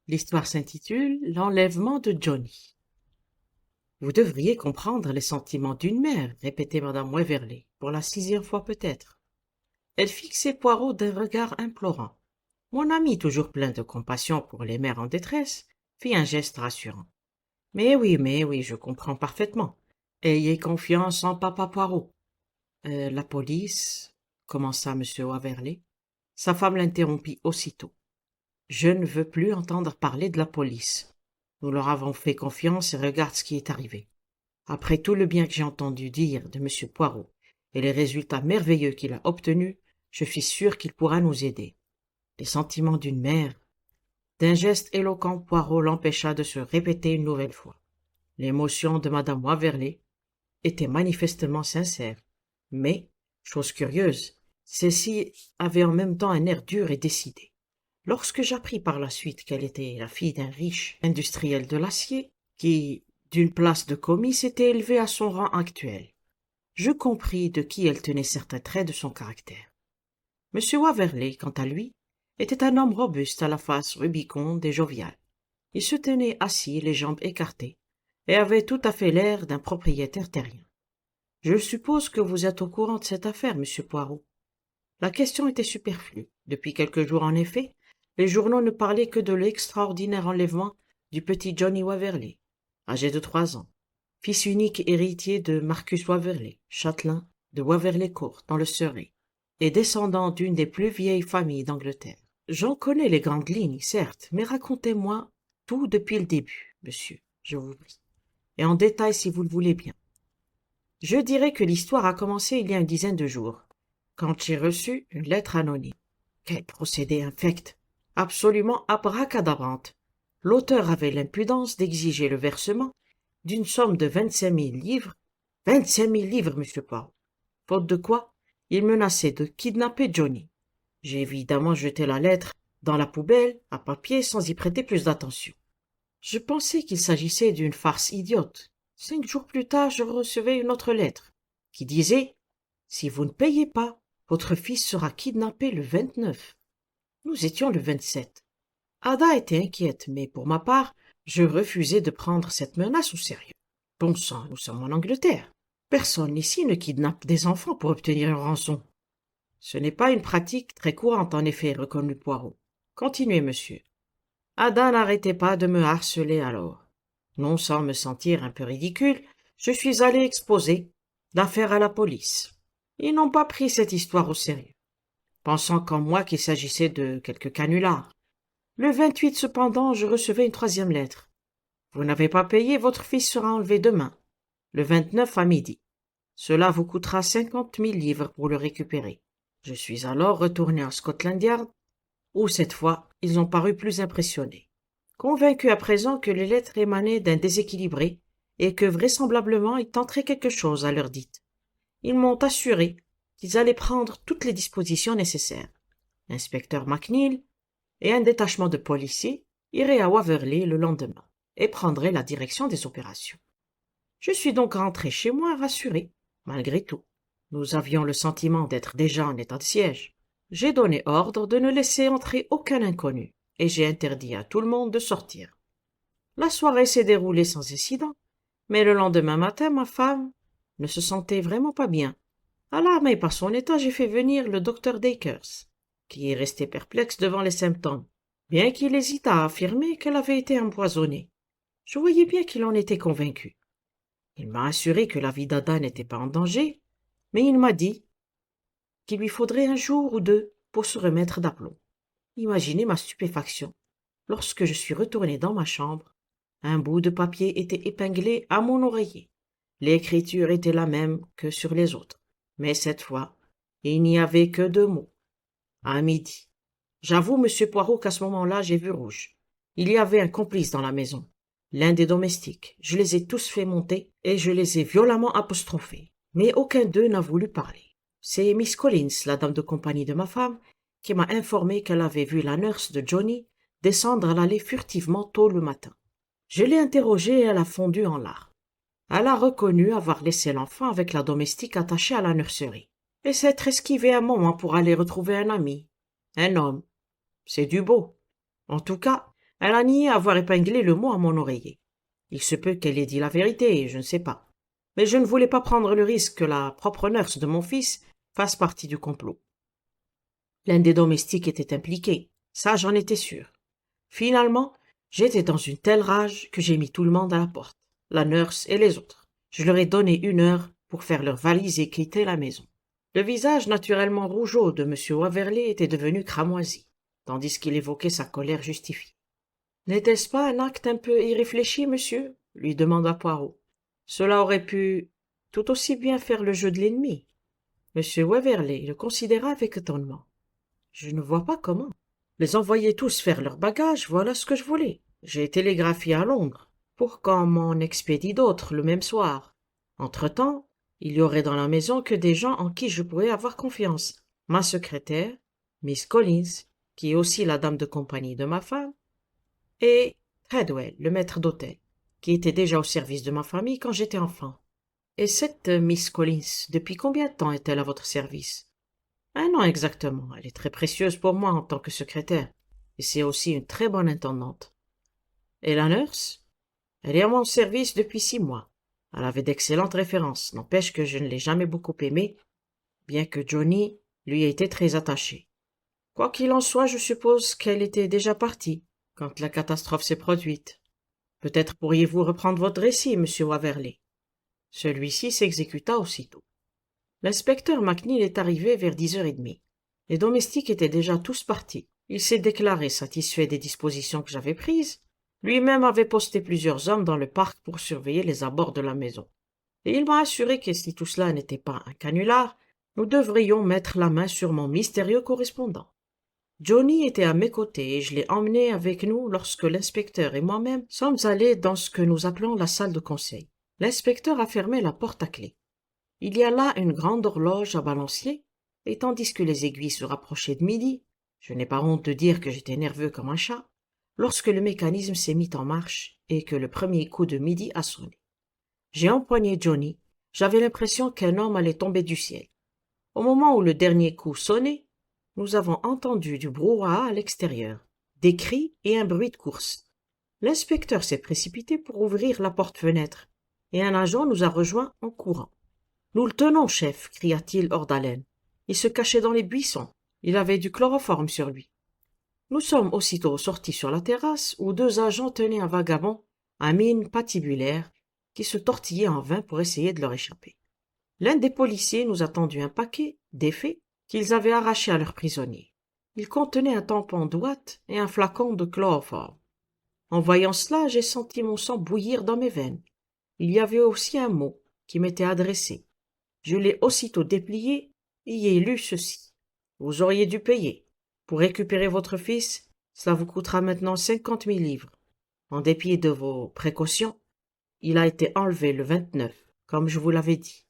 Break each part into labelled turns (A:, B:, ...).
A: L'histoire s'intitule L'enlèvement de Johnny. Vous devriez comprendre les sentiments d'une mère, répétait madame Weverley, pour la 6e fois peut-être. Elle fixait Poirot d'un regard implorant. Mon ami, toujours plein de compassion pour les mères en détresse, fit un geste rassurant. Mais oui, je comprends parfaitement. Ayez confiance en papa Poirot. La police, commença M. Waverley. Sa femme l'interrompit aussitôt. Je ne veux plus entendre parler de la police. Nous leur avons fait confiance et regarde ce qui est arrivé. Après tout le bien que j'ai entendu dire de M. Poirot et les résultats merveilleux qu'il a obtenus, je suis sûr qu'il pourra nous aider. Les sentiments d'une mère. D'un geste éloquent, Poirot l'empêcha de se répéter une nouvelle fois. L'émotion de madame Waverley était manifestement sincère, mais, chose curieuse, celle-ci avait en même temps un air dur et décidé. Lorsque j'appris par la suite qu'elle était la fille d'un riche industriel de l'acier, qui, d'une place de commis, s'était élevé à son rang actuel, je compris de qui elle tenait certains traits de son caractère. M. Waverley, quant à lui, était un homme robuste à la face rubiconde et joviale. Il se tenait assis, les jambes écartées, et avait tout à fait l'air d'un propriétaire terrien. Je suppose que vous êtes au courant de cette affaire, monsieur Poirot. La question était superflue. Depuis quelques jours, en effet, les journaux ne parlaient que de l'extraordinaire enlèvement du petit Johnny Waverley, âgé de 3 ans, fils unique héritier de Marcus Waverley, châtelain de Waverley Court, dans le Surrey, et descendant d'une des plus vieilles familles d'Angleterre. J'en connais les grandes lignes, certes, mais racontez-moi tout depuis le début, monsieur, je vous prie, et en détail si vous le voulez bien. Je dirais que l'histoire a commencé il y a une dizaine de jours, quand j'ai reçu une lettre anonyme. Quel procédé infect, absolument abracadabrante. L'auteur avait l'impudence d'exiger le versement d'une somme de 25 000 livres. 25 000 livres, monsieur Poirot. Faute de quoi, il menaçait de kidnapper Johnny. J'ai évidemment jeté la lettre dans la poubelle, à papier, sans y prêter plus d'attention. Je pensais qu'il s'agissait d'une farce idiote. 5 jours plus tard, je recevais une autre lettre, qui disait « Si vous ne payez pas, votre fils sera kidnappé le 29. » Nous étions le 27. Ada était inquiète, mais pour ma part, je refusais de prendre cette menace au sérieux. Bon sang, nous sommes en Angleterre. Personne ici ne kidnappe des enfants pour obtenir une rançon. Ce n'est pas une pratique très courante, en effet, reconnut Poirot. Continuez, monsieur. Ada n'arrêtait pas de me harceler alors. Non sans me sentir un peu ridicule, je suis allé exposer l'affaire à la police. Ils n'ont pas pris cette histoire au sérieux, pensant comme moi qu'il s'agissait de quelque canular. Le 28 cependant, je recevais une 3e lettre. Vous n'avez pas payé, votre fils sera enlevé demain, le 29 à midi. Cela vous coûtera 50 000 livres pour le récupérer. Je suis alors retourné à Scotland Yard, où cette fois, ils ont paru plus impressionnés. Convaincus à présent que les lettres émanaient d'un déséquilibré et que vraisemblablement il tenterait quelque chose à l'heure dite. Ils m'ont assuré qu'ils allaient prendre toutes les dispositions nécessaires. L'inspecteur McNeil et un détachement de policiers iraient à Waverley le lendemain et prendraient la direction des opérations. Je suis donc rentré chez moi rassuré, malgré tout. Nous avions le sentiment d'être déjà en état de siège. J'ai donné ordre de ne laisser entrer aucun inconnu, et j'ai interdit à tout le monde de sortir. La soirée s'est déroulée sans incident, mais le lendemain matin, ma femme ne se sentait vraiment pas bien. Alarmée par son état, j'ai fait venir le docteur Dacres, qui est resté perplexe devant les symptômes, bien qu'il hésitât à affirmer qu'elle avait été empoisonnée. Je voyais bien qu'il en était convaincu. Il m'a assuré que la vie d'Ada n'était pas en danger, mais il m'a dit qu'il lui faudrait un jour ou deux pour se remettre d'aplomb. Imaginez ma stupéfaction. Lorsque je suis retourné dans ma chambre, un bout de papier était épinglé à mon oreiller. L'écriture était la même que sur les autres, mais cette fois, il n'y avait que 2 mots. À midi. J'avoue, monsieur Poirot, qu'à ce moment-là, j'ai vu rouge. Il y avait un complice dans la maison, l'un des domestiques. Je les ai tous fait monter et je les ai violemment apostrophés. Mais aucun d'eux n'a voulu parler. C'est Miss Collins, la dame de compagnie de ma femme, qui m'a informé qu'elle avait vu la nurse de Johnny descendre à l'allée furtivement tôt le matin. Je l'ai interrogée et elle a fondu en larmes. Elle a reconnu avoir laissé l'enfant avec la domestique attachée à la nurserie et s'être esquivée un moment pour aller retrouver un ami, un homme. C'est du beau. En tout cas, Elle a nié avoir épinglé le mot à mon oreiller. Il se peut qu'elle ait dit la vérité, je ne sais pas. Mais je ne voulais pas prendre le risque que la propre nurse de mon fils fasse partie du complot. L'un des domestiques était impliqué, ça j'en étais sûr. Finalement, j'étais dans une telle rage que j'ai mis tout le monde à la porte, la nurse et les autres. Je leur ai donné 1 heure pour faire leurs valises et quitter la maison. Le visage naturellement rougeaud de M. Waverley était devenu cramoisi, tandis qu'il évoquait sa colère justifiée. « N'était-ce pas un acte un peu irréfléchi, monsieur ?» lui demanda Poirot. « Cela aurait pu tout aussi bien faire le jeu de l'ennemi. » M. Waverley le considéra avec étonnement. « Je ne vois pas comment. Les envoyer tous faire leurs bagages, voilà ce que je voulais. J'ai télégraphié à Londres pour qu'on m'en expédie d'autres le même soir. Entre-temps, il y aurait dans la maison que des gens en qui je pourrais avoir confiance. Ma secrétaire, Miss Collins, qui est aussi la dame de compagnie de ma femme, et Treadwell, le maître d'hôtel, qui était déjà au service de ma famille quand j'étais enfant. Et cette Miss Collins, depuis combien de temps est-elle à votre service? 1 an exactement. Elle est très précieuse pour moi en tant que secrétaire, et c'est aussi une très bonne intendante. Et la nurse? Elle est à mon service depuis 6 mois. Elle avait d'excellentes références, n'empêche que je ne l'ai jamais beaucoup aimée, bien que Johnny lui ait été très attaché. Quoi qu'il en soit, je suppose qu'elle était déjà partie quand la catastrophe s'est produite. Peut-être pourriez-vous reprendre votre récit, monsieur Waverley. Celui-ci s'exécuta aussitôt. L'inspecteur McNeil est arrivé vers 10h30. Les domestiques étaient déjà tous partis. Il s'est déclaré satisfait des dispositions que j'avais prises. Lui-même avait posté plusieurs hommes dans le parc pour surveiller les abords de la maison. Et il m'a assuré que si tout cela n'était pas un canular, nous devrions mettre la main sur mon mystérieux correspondant. Johnny était à mes côtés et je l'ai emmené avec nous lorsque l'inspecteur et moi-même sommes allés dans ce que nous appelons la salle de conseil. L'inspecteur a fermé la porte à clé. Il y a là une grande horloge à balancier, et tandis que les aiguilles se rapprochaient de midi, je n'ai pas honte de dire que j'étais nerveux comme un chat, lorsque le mécanisme s'est mis en marche et que le premier coup de midi a sonné. J'ai empoigné Johnny, j'avais l'impression qu'un homme allait tomber du ciel. Au moment où le dernier coup sonnait, nous avons entendu du brouhaha à l'extérieur, des cris et un bruit de course. L'inspecteur s'est précipité pour ouvrir la porte-fenêtre, et un agent nous a rejoints en courant. « Nous le tenons, chef !» cria-t-il hors d'haleine. Il se cachait dans les buissons. Il avait du chloroforme sur lui. Nous sommes aussitôt sortis sur la terrasse où 2 agents tenaient un vagabond à mine patibulaire qui se tortillait en vain pour essayer de leur échapper. L'un des policiers nous a tendu un paquet d'effets qu'ils avaient arraché à leur prisonnier. Il contenait un tampon d'ouate et un flacon de chloroforme. En voyant cela, j'ai senti mon sang bouillir dans mes veines. Il y avait aussi un mot qui m'était adressé. Je l'ai aussitôt déplié et y ai lu ceci. Vous auriez dû payer. Pour récupérer votre fils, cela vous coûtera maintenant 50 000 livres. En dépit de vos précautions, il a été enlevé le 29, comme je vous l'avais dit.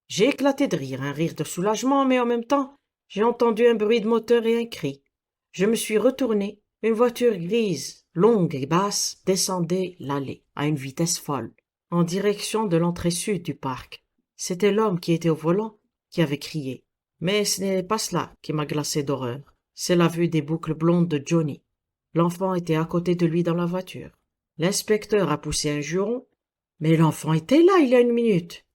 A: J'ai éclaté de rire, un rire de soulagement, mais en même temps, j'ai entendu un bruit de moteur et un cri. Je me suis retourné. Une voiture grise, longue et basse, descendait l'allée à une vitesse folle, en direction de l'entrée sud du parc. C'était l'homme qui était au volant qui avait crié. Mais ce n'est pas cela qui m'a glacé d'horreur. C'est la vue des boucles blondes de Johnny. L'enfant était à côté de lui dans la voiture. L'inspecteur a poussé un juron. Mais l'enfant était là il y a 1 minute.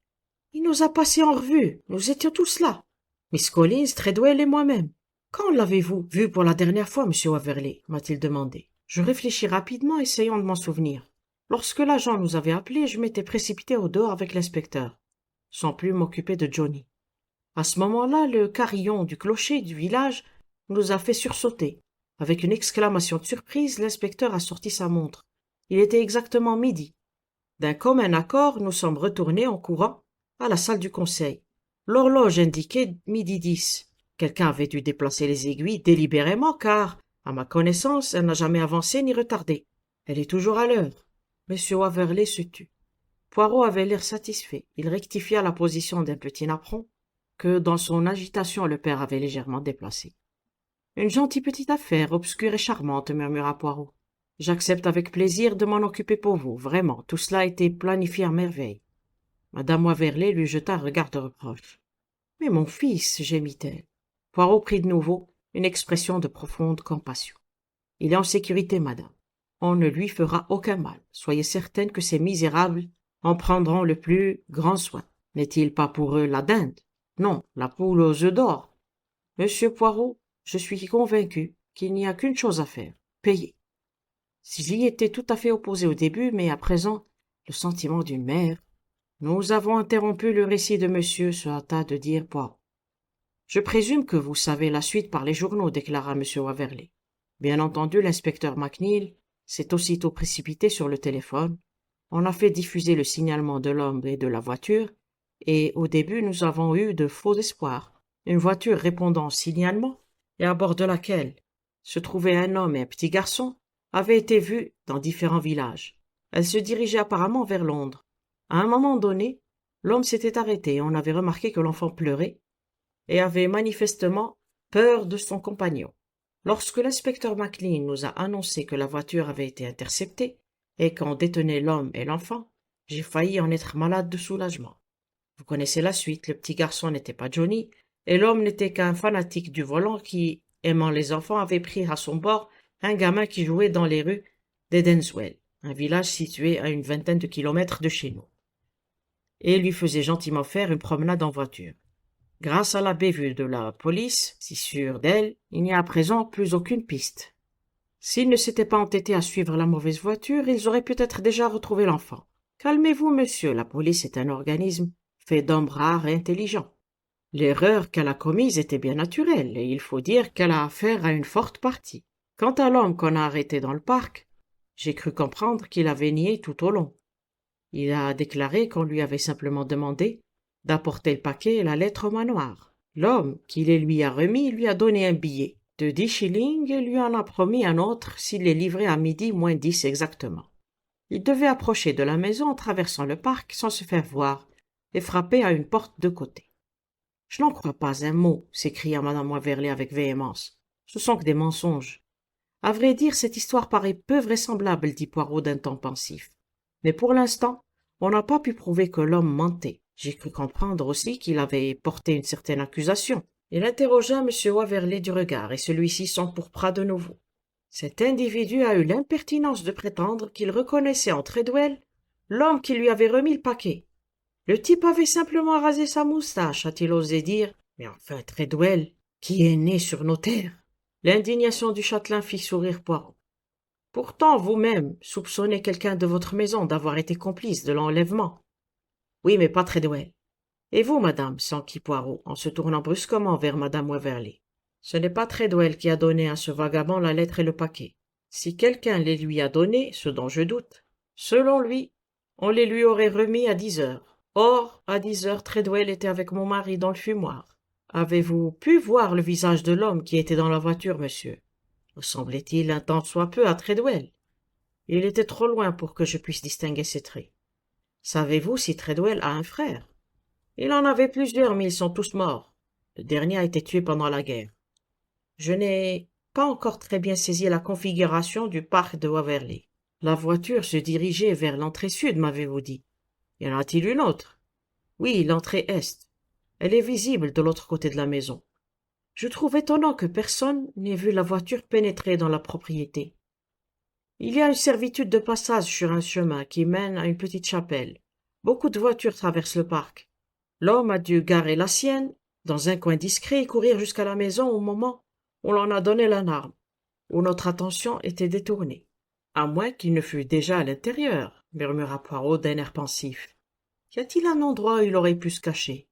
A: Il nous a passés en revue. Nous étions tous là. Miss Collins, Treadwell et moi-même. Quand l'avez-vous vu pour la dernière fois, monsieur Waverley? M'a-t-il demandé. Je réfléchis rapidement, essayant de m'en souvenir. Lorsque l'agent nous avait appelés, je m'étais précipité au dehors avec l'inspecteur, sans plus m'occuper de Johnny. À ce moment-là, le carillon du clocher du village nous a fait sursauter. Avec une exclamation de surprise, l'inspecteur a sorti sa montre. Il était exactement midi. D'un commun accord, nous sommes retournés en courant à la salle du conseil. L'horloge indiquait 12h10. Quelqu'un avait dû déplacer les aiguilles délibérément car, à ma connaissance, elle n'a jamais avancé ni retardé. Elle est toujours à l'heure. Monsieur Waverley se tut. Poirot avait l'air satisfait. Il rectifia la position d'un petit napperon que, dans son agitation, le père avait légèrement déplacé. « Une gentille petite affaire, obscure et charmante, » murmura Poirot. « J'accepte avec plaisir de m'en occuper pour vous. Vraiment, tout cela a été planifié à merveille. » Madame Waverley lui jeta un regard de reproche. « Mais mon fils, gémit-elle. » Poirot prit de nouveau une expression de profonde compassion. Il est en sécurité, madame. On ne lui fera aucun mal. Soyez certaine que ces misérables en prendront le plus grand soin. N'est-il pas pour eux la dinde? Non, la poule aux œufs d'or. Monsieur Poirot, je suis convaincu qu'il n'y a qu'une chose à faire, payer. J'y étais tout à fait opposé au début, mais à présent, le sentiment d'une mère. Nous avons interrompu le récit de monsieur, se hâta de dire Poirot. Je présume que vous savez la suite par les journaux, déclara monsieur Waverley. Bien entendu, l'inspecteur McNeil s'est aussitôt précipité sur le téléphone. On a fait diffuser le signalement de l'homme et de la voiture, et au début nous avons eu de faux espoirs. Une voiture répondant au signalement, et à bord de laquelle se trouvaient un homme et un petit garçon, avait été vue dans différents villages. Elle se dirigeait apparemment vers Londres. À un moment donné, l'homme s'était arrêté et on avait remarqué que l'enfant pleurait et avait manifestement peur de son compagnon. Lorsque l'inspecteur McLean nous a annoncé que la voiture avait été interceptée et qu'on détenait l'homme et l'enfant, j'ai failli en être malade de soulagement. Vous connaissez la suite, le petit garçon n'était pas Johnny, et l'homme n'était qu'un fanatique du volant qui, aimant les enfants, avait pris à son bord un gamin qui jouait dans les rues d'Edenswell, un village situé à une vingtaine de kilomètres de chez nous, et lui faisait gentiment faire une promenade en voiture. Grâce à la bévue de la police, si sûre d'elle, il n'y a à présent plus aucune piste. S'ils ne s'étaient pas entêtés à suivre la mauvaise voiture, ils auraient peut-être déjà retrouvé l'enfant. Calmez-vous, monsieur, la police est un organisme fait d'hommes rares et intelligents. L'erreur qu'elle a commise était bien naturelle, et il faut dire qu'elle a affaire à une forte partie. Quant à l'homme qu'on a arrêté dans le parc, j'ai cru comprendre qu'il avait nié tout au long. Il a déclaré qu'on lui avait simplement demandé d'apporter le paquet et la lettre au manoir. L'homme qui les lui a remis lui a donné un billet de 10 shillings et lui en a promis un autre s'il les livrait à midi moins 10 exactement. Il devait approcher de la maison en traversant le parc sans se faire voir et frapper à une porte de côté. « Je n'en crois pas un mot, s'écria madame Waverley avec véhémence. Ce sont que des mensonges. À vrai dire, cette histoire paraît peu vraisemblable, dit Poirot d'un ton pensif. Mais pour l'instant, on n'a pas pu prouver que l'homme mentait. J'ai cru comprendre aussi qu'il avait porté une certaine accusation. Il interrogea M. Waverley du regard, et celui-ci s'empourpra de nouveau. Cet individu a eu l'impertinence de prétendre qu'il reconnaissait en Treadwell l'homme qui lui avait remis le paquet. Le type avait simplement rasé sa moustache, a-t-il osé dire. Mais enfin, Treadwell, qui est né sur nos terres. L'indignation du châtelain fit sourire Poirot. Pourtant, vous-même, soupçonnez quelqu'un de votre maison d'avoir été complice de l'enlèvement. Oui, mais pas Treadwell. Et vous, madame, s'enquit Poirot, en se tournant brusquement vers madame Waverley. Ce n'est pas Treadwell qui a donné à ce vagabond la lettre et le paquet. Si quelqu'un les lui a donnés, ce dont je doute, selon lui, on les lui aurait remis à 10 heures. Or, à 10 heures, Treadwell était avec mon mari dans le fumoir. Avez-vous pu voir le visage de l'homme qui était dans la voiture, monsieur? Ressemblait-il un tant soit peu à Treadwell? Il était trop loin pour que je puisse distinguer ses traits. Savez-vous si Treadwell a un frère? Il en avait plusieurs, mais ils sont tous morts. Le dernier a été tué pendant la guerre. Je n'ai pas encore très bien saisi la configuration du parc de Waverley. La voiture se dirigeait vers l'entrée sud, m'avez-vous dit. Y en a-t-il une autre? Oui, l'entrée est. Elle est visible de l'autre côté de la maison. Je trouve étonnant que personne n'ait vu la voiture pénétrer dans la propriété. Il y a une servitude de passage sur un chemin qui mène à une petite chapelle. Beaucoup de voitures traversent le parc. L'homme a dû garer la sienne dans un coin discret et courir jusqu'à la maison au moment où l'on a donné l'alarme, où notre attention était détournée. À moins qu'il ne fût déjà à l'intérieur, murmura Poirot d'un air pensif. Y a-t-il un endroit où il aurait pu se cacher?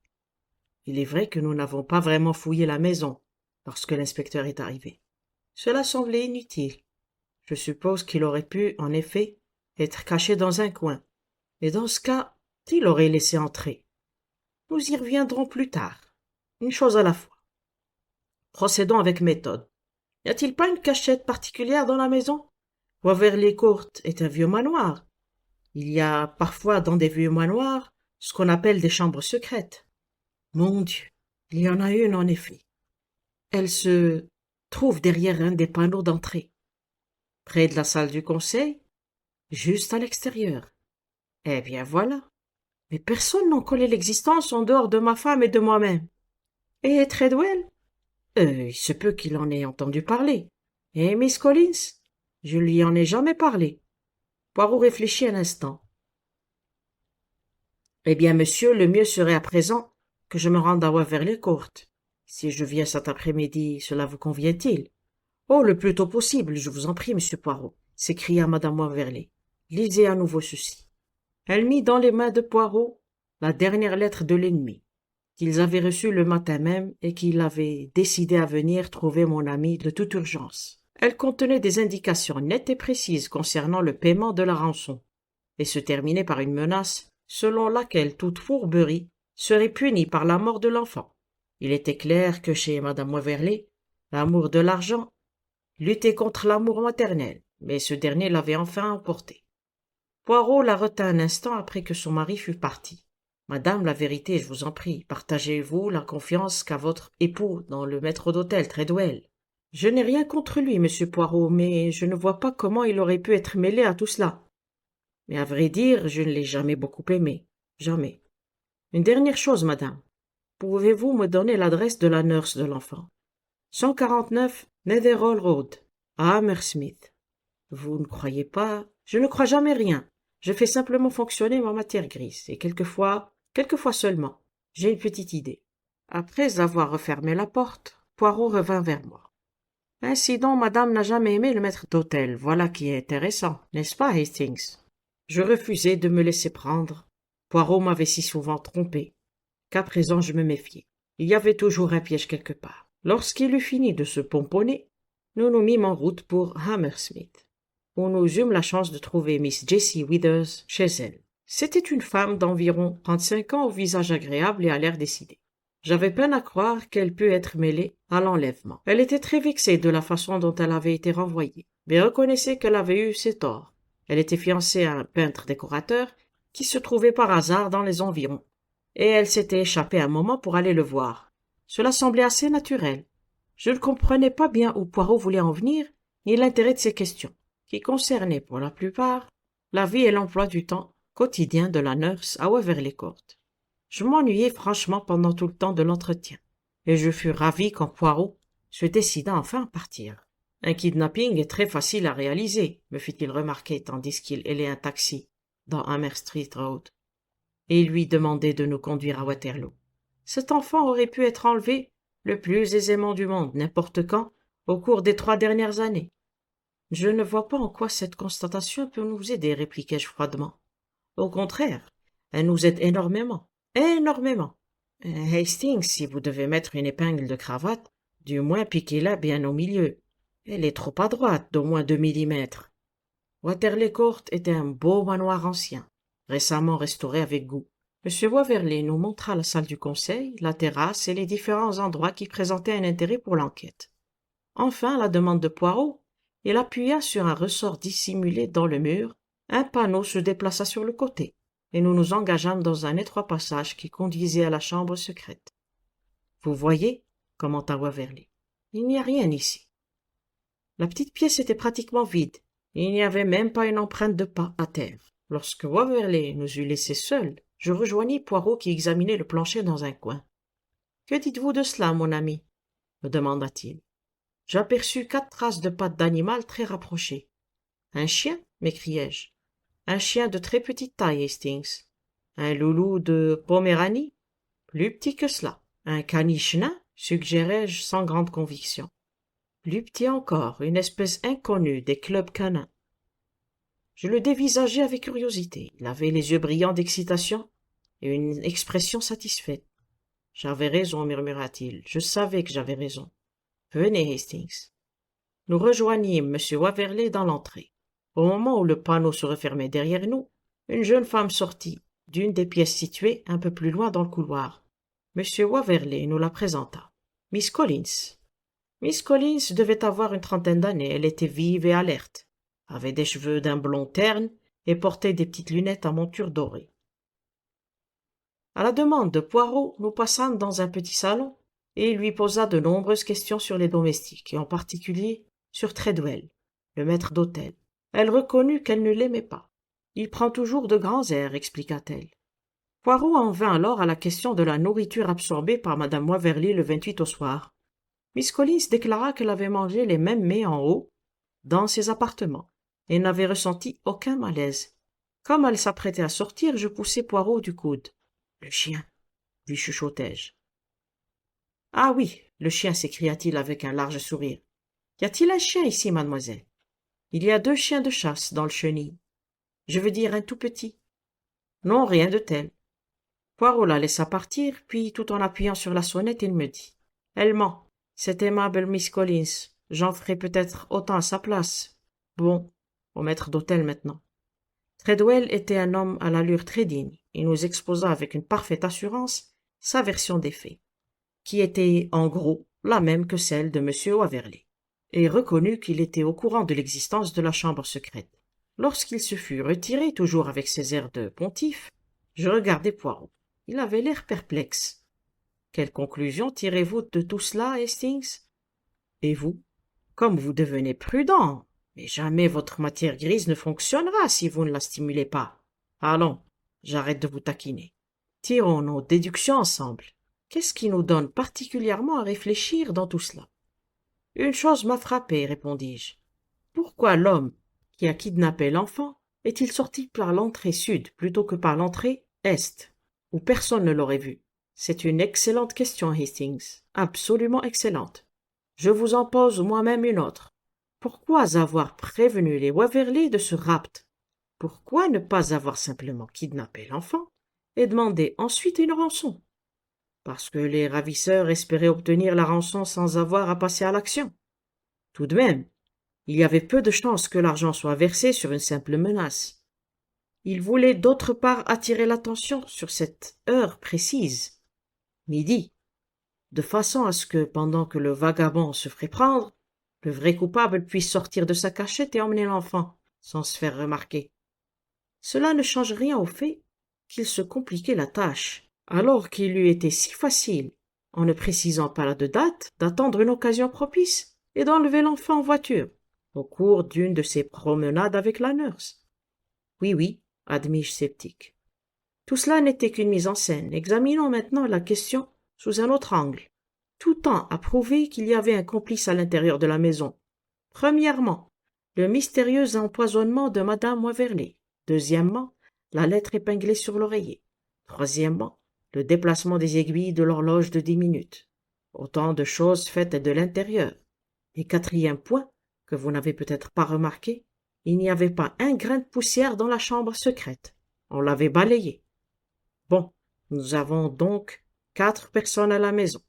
A: Il est vrai que nous n'avons pas vraiment fouillé la maison lorsque l'inspecteur est arrivé. Cela semblait inutile. Je suppose qu'il aurait pu, en effet, être caché dans un coin. Et dans ce cas, qui l'aurait laissé entrer? Nous y reviendrons plus tard. Une chose à la fois. Procédons avec méthode. Y a-t-il pas une cachette particulière dans la maison? Waverley Court est un vieux manoir. Il y a parfois dans des vieux manoirs ce qu'on appelle des chambres secrètes. Mon Dieu, il y en a une en effet. Elle se trouve derrière un des panneaux d'entrée, près de la salle du conseil, juste à l'extérieur. Eh bien voilà. Mais personne n'en connaît l'existence en dehors de ma femme et de moi-même. Et Treadwell? Il se peut qu'il en ait entendu parler. Et Miss Collins? Je lui en ai jamais parlé. Poirot réfléchit un instant. Eh bien, monsieur, le mieux serait à présent que je me rende à Waverley Court. Si je viens cet après-midi, cela vous convient-il? Oh, le plus tôt possible, je vous en prie, monsieur Poirot, s'écria madame Waverley. Lisez à nouveau ceci. Elle mit dans les mains de Poirot la dernière lettre de l'ennemi, qu'ils avaient reçue le matin même et qu'il avait décidé à venir trouver mon ami de toute urgence. Elle contenait des indications nettes et précises concernant le paiement de la rançon, et se terminait par une menace selon laquelle toute fourberie serait punie par la mort de l'enfant. Il était clair que chez madame Waverley, l'amour de l'argent luttait contre l'amour maternel, mais ce dernier l'avait enfin emporté. Poirot la retint un instant après que son mari fut parti. Madame, la vérité, je vous en prie, partagez-vous la confiance qu'a votre époux dans le maître d'hôtel Treadwell? Je n'ai rien contre lui, monsieur Poirot, mais je ne vois pas comment il aurait pu être mêlé à tout cela. Mais à vrai dire, je ne l'ai jamais beaucoup aimé. Jamais. Une dernière chose, madame. Pouvez-vous me donner l'adresse de la nurse de l'enfant? 149 Netherhall Road, à Hammersmith. Vous ne croyez pas? Je ne crois jamais rien. Je fais simplement fonctionner ma matière grise, et quelquefois seulement, j'ai une petite idée. Après avoir refermé la porte, Poirot revint vers moi. Ainsi donc, madame n'a jamais aimé le maître d'hôtel. Voilà qui est intéressant, n'est-ce pas, Hastings? Je refusai de me laisser prendre. Poirot m'avait si souvent trompé qu'à présent je me méfiais. Il y avait toujours un piège quelque part. Lorsqu'il eut fini de se pomponner, nous nous mîmes en route pour Hammersmith, où nous eûmes la chance de trouver Miss Jessie Withers chez elle. C'était une femme d'environ 35 ans au visage agréable et à l'air décidé. J'avais peine à croire qu'elle pût être mêlée à l'enlèvement. Elle était très vexée de la façon dont elle avait été renvoyée, mais reconnaissait qu'elle avait eu ses torts. Elle était fiancée à un peintre décorateur qui se trouvait par hasard dans les environs, et elle s'était échappée un moment pour aller le voir. Cela semblait assez naturel. Je ne comprenais pas bien où Poirot voulait en venir, ni l'intérêt de ces questions, qui concernaient pour la plupart la vie et l'emploi du temps quotidien de la nurse à Waverley Court. Je m'ennuyai franchement pendant tout le temps de l'entretien, et je fus ravi quand Poirot se décida enfin à partir. Un kidnapping est très facile à réaliser, me fit-il remarquer tandis qu'il hélait un taxi dans Hammer Street Road, et il lui demandait de nous conduire à Waterloo. Cet enfant aurait pu être enlevé le plus aisément du monde, n'importe quand, au cours des 3 dernières années. Je ne vois pas en quoi cette constatation peut nous aider, répliquai-je froidement. Au contraire, elle nous aide énormément. Énormément. Hastings, si vous devez mettre une épingle de cravate, du moins piquez-la bien au milieu. Elle est trop à droite, d'au moins 2 millimètres. Waterloo Court était un beau manoir ancien, récemment restauré avec goût. M. Waverley nous montra la salle du conseil, la terrasse et les différents endroits qui présentaient un intérêt pour l'enquête. Enfin, à la demande de Poirot, il appuya sur un ressort dissimulé dans le mur, un panneau se déplaça sur le côté, et nous nous engageâmes dans un étroit passage qui conduisait à la chambre secrète. « Vous voyez, » commenta Waverley, « il n'y a rien ici. » La petite pièce était pratiquement vide, et il n'y avait même pas une empreinte de pas à terre. Lorsque Waverley nous eut laissés seuls, je rejoignis Poirot qui examinait le plancher dans un coin. « Que dites-vous de cela, mon ami » me demanda-t-il. J'aperçus 4 traces de pattes d'animal très rapprochées. « Un chien » m'écriai-je. « Un chien de très petite taille, Hastings. Un loulou de Poméranie ?» Plus petit que cela. « Un caniche nain » suggérai-je sans grande conviction. Plus petit encore, une espèce inconnue des clubs canins. Je le dévisageai avec curiosité. Il avait les yeux brillants d'excitation et une expression satisfaite. « J'avais raison, murmura-t-il. Je savais que j'avais raison. Venez, Hastings. » Nous rejoignîmes M. Waverley dans l'entrée. Au moment où le panneau se refermait derrière nous, une jeune femme sortit d'une des pièces situées un peu plus loin dans le couloir. M. Waverley nous la présenta. Miss Collins. Miss Collins devait avoir une 30aine d'années. Elle était vive et alerte, avait des cheveux d'un blond terne et portait des petites lunettes à monture dorée. À la demande de Poirot, nous passâmes dans un petit salon et il lui posa de nombreuses questions sur les domestiques, et en particulier sur Treadwell, le maître d'hôtel. Elle reconnut qu'elle ne l'aimait pas. « Il prend toujours de grands airs, » expliqua-t-elle. Poirot en vint alors à la question de la nourriture absorbée par madame Waverley le 28 au soir. Miss Collins déclara qu'elle avait mangé les mêmes mets en haut, dans ses appartements, et n'avait ressenti aucun malaise. Comme elle s'apprêtait à sortir, je poussai Poirot du coude. « Le chien !» lui chuchotai-je. « Ah oui, le chien !» s'écria-t-il avec un large sourire. « Y a-t-il un chien ici, mademoiselle ? Il y a 2 chiens de chasse dans le chenil. Je veux dire un tout petit. » « Non, rien de tel. » Poirot la laissa partir, puis tout en appuyant sur la sonnette, il me dit. « Elle ment. Cette aimable Miss Collins. J'en ferai peut-être autant à sa place. Bon, au maître d'hôtel maintenant. » Treadwell était un homme à l'allure très digne. Il nous exposa avec une parfaite assurance sa version des faits, qui était en gros la même que celle de M. Waverley, et reconnut qu'il était au courant de l'existence de la chambre secrète. Lorsqu'il se fut retiré, toujours avec ses airs de pontife, je regardai Poirot. Il avait l'air perplexe. « Quelle conclusion tirez-vous de tout cela, Hastings ? Et vous ? Comme vous devenez prudent. Mais jamais votre matière grise ne fonctionnera si vous ne la stimulez pas. Allons, j'arrête de vous taquiner. Tirons nos déductions ensemble. Qu'est-ce qui nous donne particulièrement à réfléchir dans tout cela ? » « Une chose m'a frappé, répondis-je. Pourquoi l'homme qui a kidnappé l'enfant est-il sorti par l'entrée sud plutôt que par l'entrée est, où personne ne l'aurait vu ? C'est une excellente question, Hastings, absolument excellente. Je vous en pose moi-même une autre. Pourquoi avoir prévenu les Waverley de ce rapt ? Pourquoi ne pas avoir simplement kidnappé l'enfant et demandé ensuite une rançon ? Parce que les ravisseurs espéraient obtenir la rançon sans avoir à passer à l'action. Tout de même, il y avait peu de chances que l'argent soit versé sur une simple menace. Ils voulaient d'autre part attirer l'attention sur cette heure précise, midi, de façon à ce que, pendant que le vagabond se ferait prendre, le vrai coupable puisse sortir de sa cachette et emmener l'enfant, sans se faire remarquer. Cela ne change rien au fait qu'il se compliquait la tâche, alors qu'il eût été si facile, en ne précisant pas la date, d'attendre une occasion propice et d'enlever l'enfant en voiture, au cours d'une de ses promenades avec la nurse. Oui, admis-je sceptique. Tout cela n'était qu'une mise en scène. Examinons maintenant la question sous un autre angle. Tout tend à prouver qu'il y avait un complice à l'intérieur de la maison. Premièrement, le mystérieux empoisonnement de Madame Waverley. Deuxièmement, la lettre épinglée sur l'oreiller. Troisièmement, le déplacement des aiguilles de l'horloge de 10 minutes. Autant de choses faites de l'intérieur. Et quatrième point, que vous n'avez peut-être pas remarqué, il n'y avait pas un grain de poussière dans la chambre secrète. On l'avait balayée. Bon, nous avons donc 4 personnes à la maison.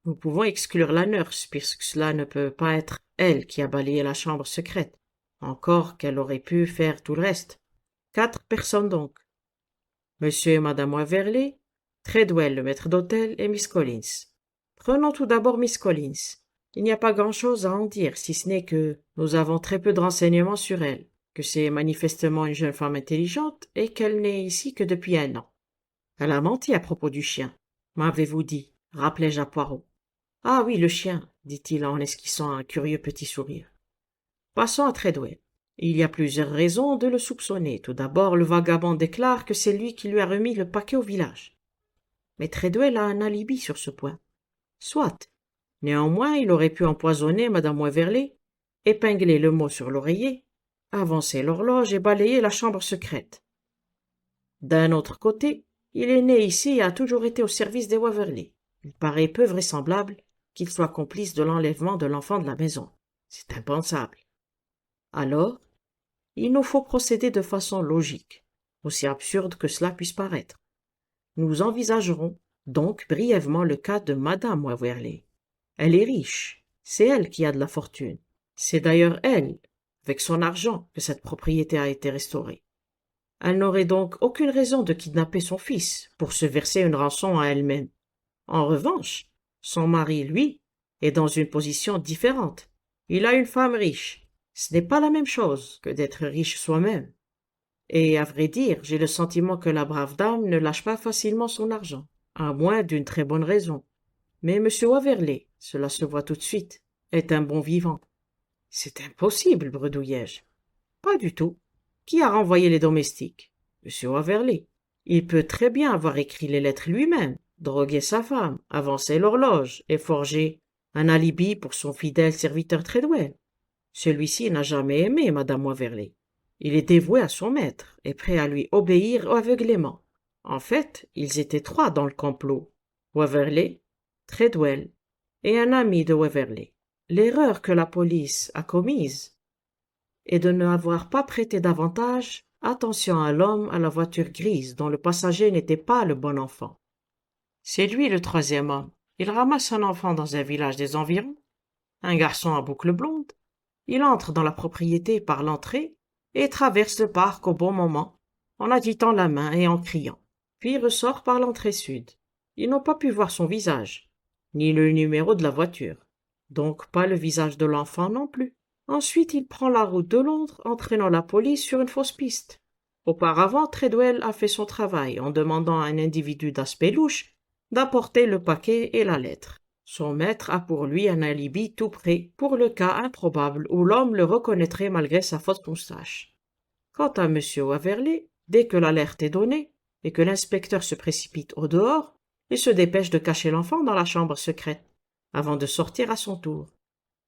A: Nous pouvons exclure la nurse, puisque cela ne peut pas être elle qui a balayé la chambre secrète, encore qu'elle aurait pu faire tout le reste. 4 personnes donc. Monsieur et Madame Waverley, Treadwell, le maître d'hôtel, et Miss Collins. Prenons tout d'abord Miss Collins. Il n'y a pas grand-chose à en dire, si ce n'est que nous avons très peu de renseignements sur elle, que c'est manifestement une jeune femme intelligente et qu'elle n'est ici que depuis 1 an. Elle a menti à propos du chien, m'avez-vous dit, rappelai-je à Poirot. Ah oui, le chien, dit-il en esquissant un curieux petit sourire. Passons à Treadwell. Il y a plusieurs raisons de le soupçonner. Tout d'abord, le vagabond déclare que c'est lui qui lui a remis le paquet au village. Mais Treadwell a un alibi sur ce point. Soit. Néanmoins, il aurait pu empoisonner Madame Waverley, épingler le mot sur l'oreiller, avancer l'horloge et balayer la chambre secrète. D'un autre côté, il est né ici et a toujours été au service des Waverley. Il paraît peu vraisemblable qu'il soit complice de l'enlèvement de l'enfant de la maison. C'est impensable. Alors, il nous faut procéder de façon logique, aussi absurde que cela puisse paraître. Nous envisagerons donc brièvement le cas de Madame Waverley. Elle est riche, c'est elle qui a de la fortune. C'est d'ailleurs elle, avec son argent, que cette propriété a été restaurée. Elle n'aurait donc aucune raison de kidnapper son fils pour se verser une rançon à elle-même. En revanche, son mari, lui, est dans une position différente. Il a une femme riche. Ce n'est pas la même chose que d'être riche soi-même. Et à vrai dire, j'ai le sentiment que la brave dame ne lâche pas facilement son argent, à moins d'une très bonne raison. Mais M. Waverley, cela se voit tout de suite, est un bon vivant. C'est impossible, bredouillai-je. Pas du tout. Qui a renvoyé les domestiques? M. Waverley. Il peut très bien avoir écrit les lettres lui-même, drogué sa femme, avancé l'horloge et forgé Un alibi pour son fidèle serviteur Treadwell. Celui-ci n'a jamais aimé madame Waverley. Il est dévoué à son maître et prêt à lui obéir aveuglément. En fait, ils étaient trois dans le complot. Waverley, Treadwell et un ami de Waverley. L'erreur que la police a commise est de n'avoir pas prêté davantage attention à l'homme à la voiture grise dont le passager n'était pas le bon enfant. C'est lui le troisième homme. Il ramasse un enfant dans un village des environs, un garçon à boucles blondes. Il entre dans la propriété par l'entrée et traverse le parc au bon moment, en agitant la main et en criant. Puis ressort par l'entrée sud. Ils n'ont pas pu voir son visage, ni le numéro de la voiture, donc pas le visage de l'enfant non plus. Ensuite, il prend la route de Londres, entraînant la police sur une fausse piste. Auparavant, Treadwell a fait son travail en demandant à un individu d'aspect louche d'apporter le paquet et la lettre. Son maître a pour lui un alibi tout prêt pour le cas improbable où l'homme le reconnaîtrait malgré sa fausse moustache. Quant à M. Waverley, dès que l'alerte est donnée et que l'inspecteur se précipite au dehors, il se dépêche de cacher l'enfant dans la chambre secrète avant de sortir à son tour.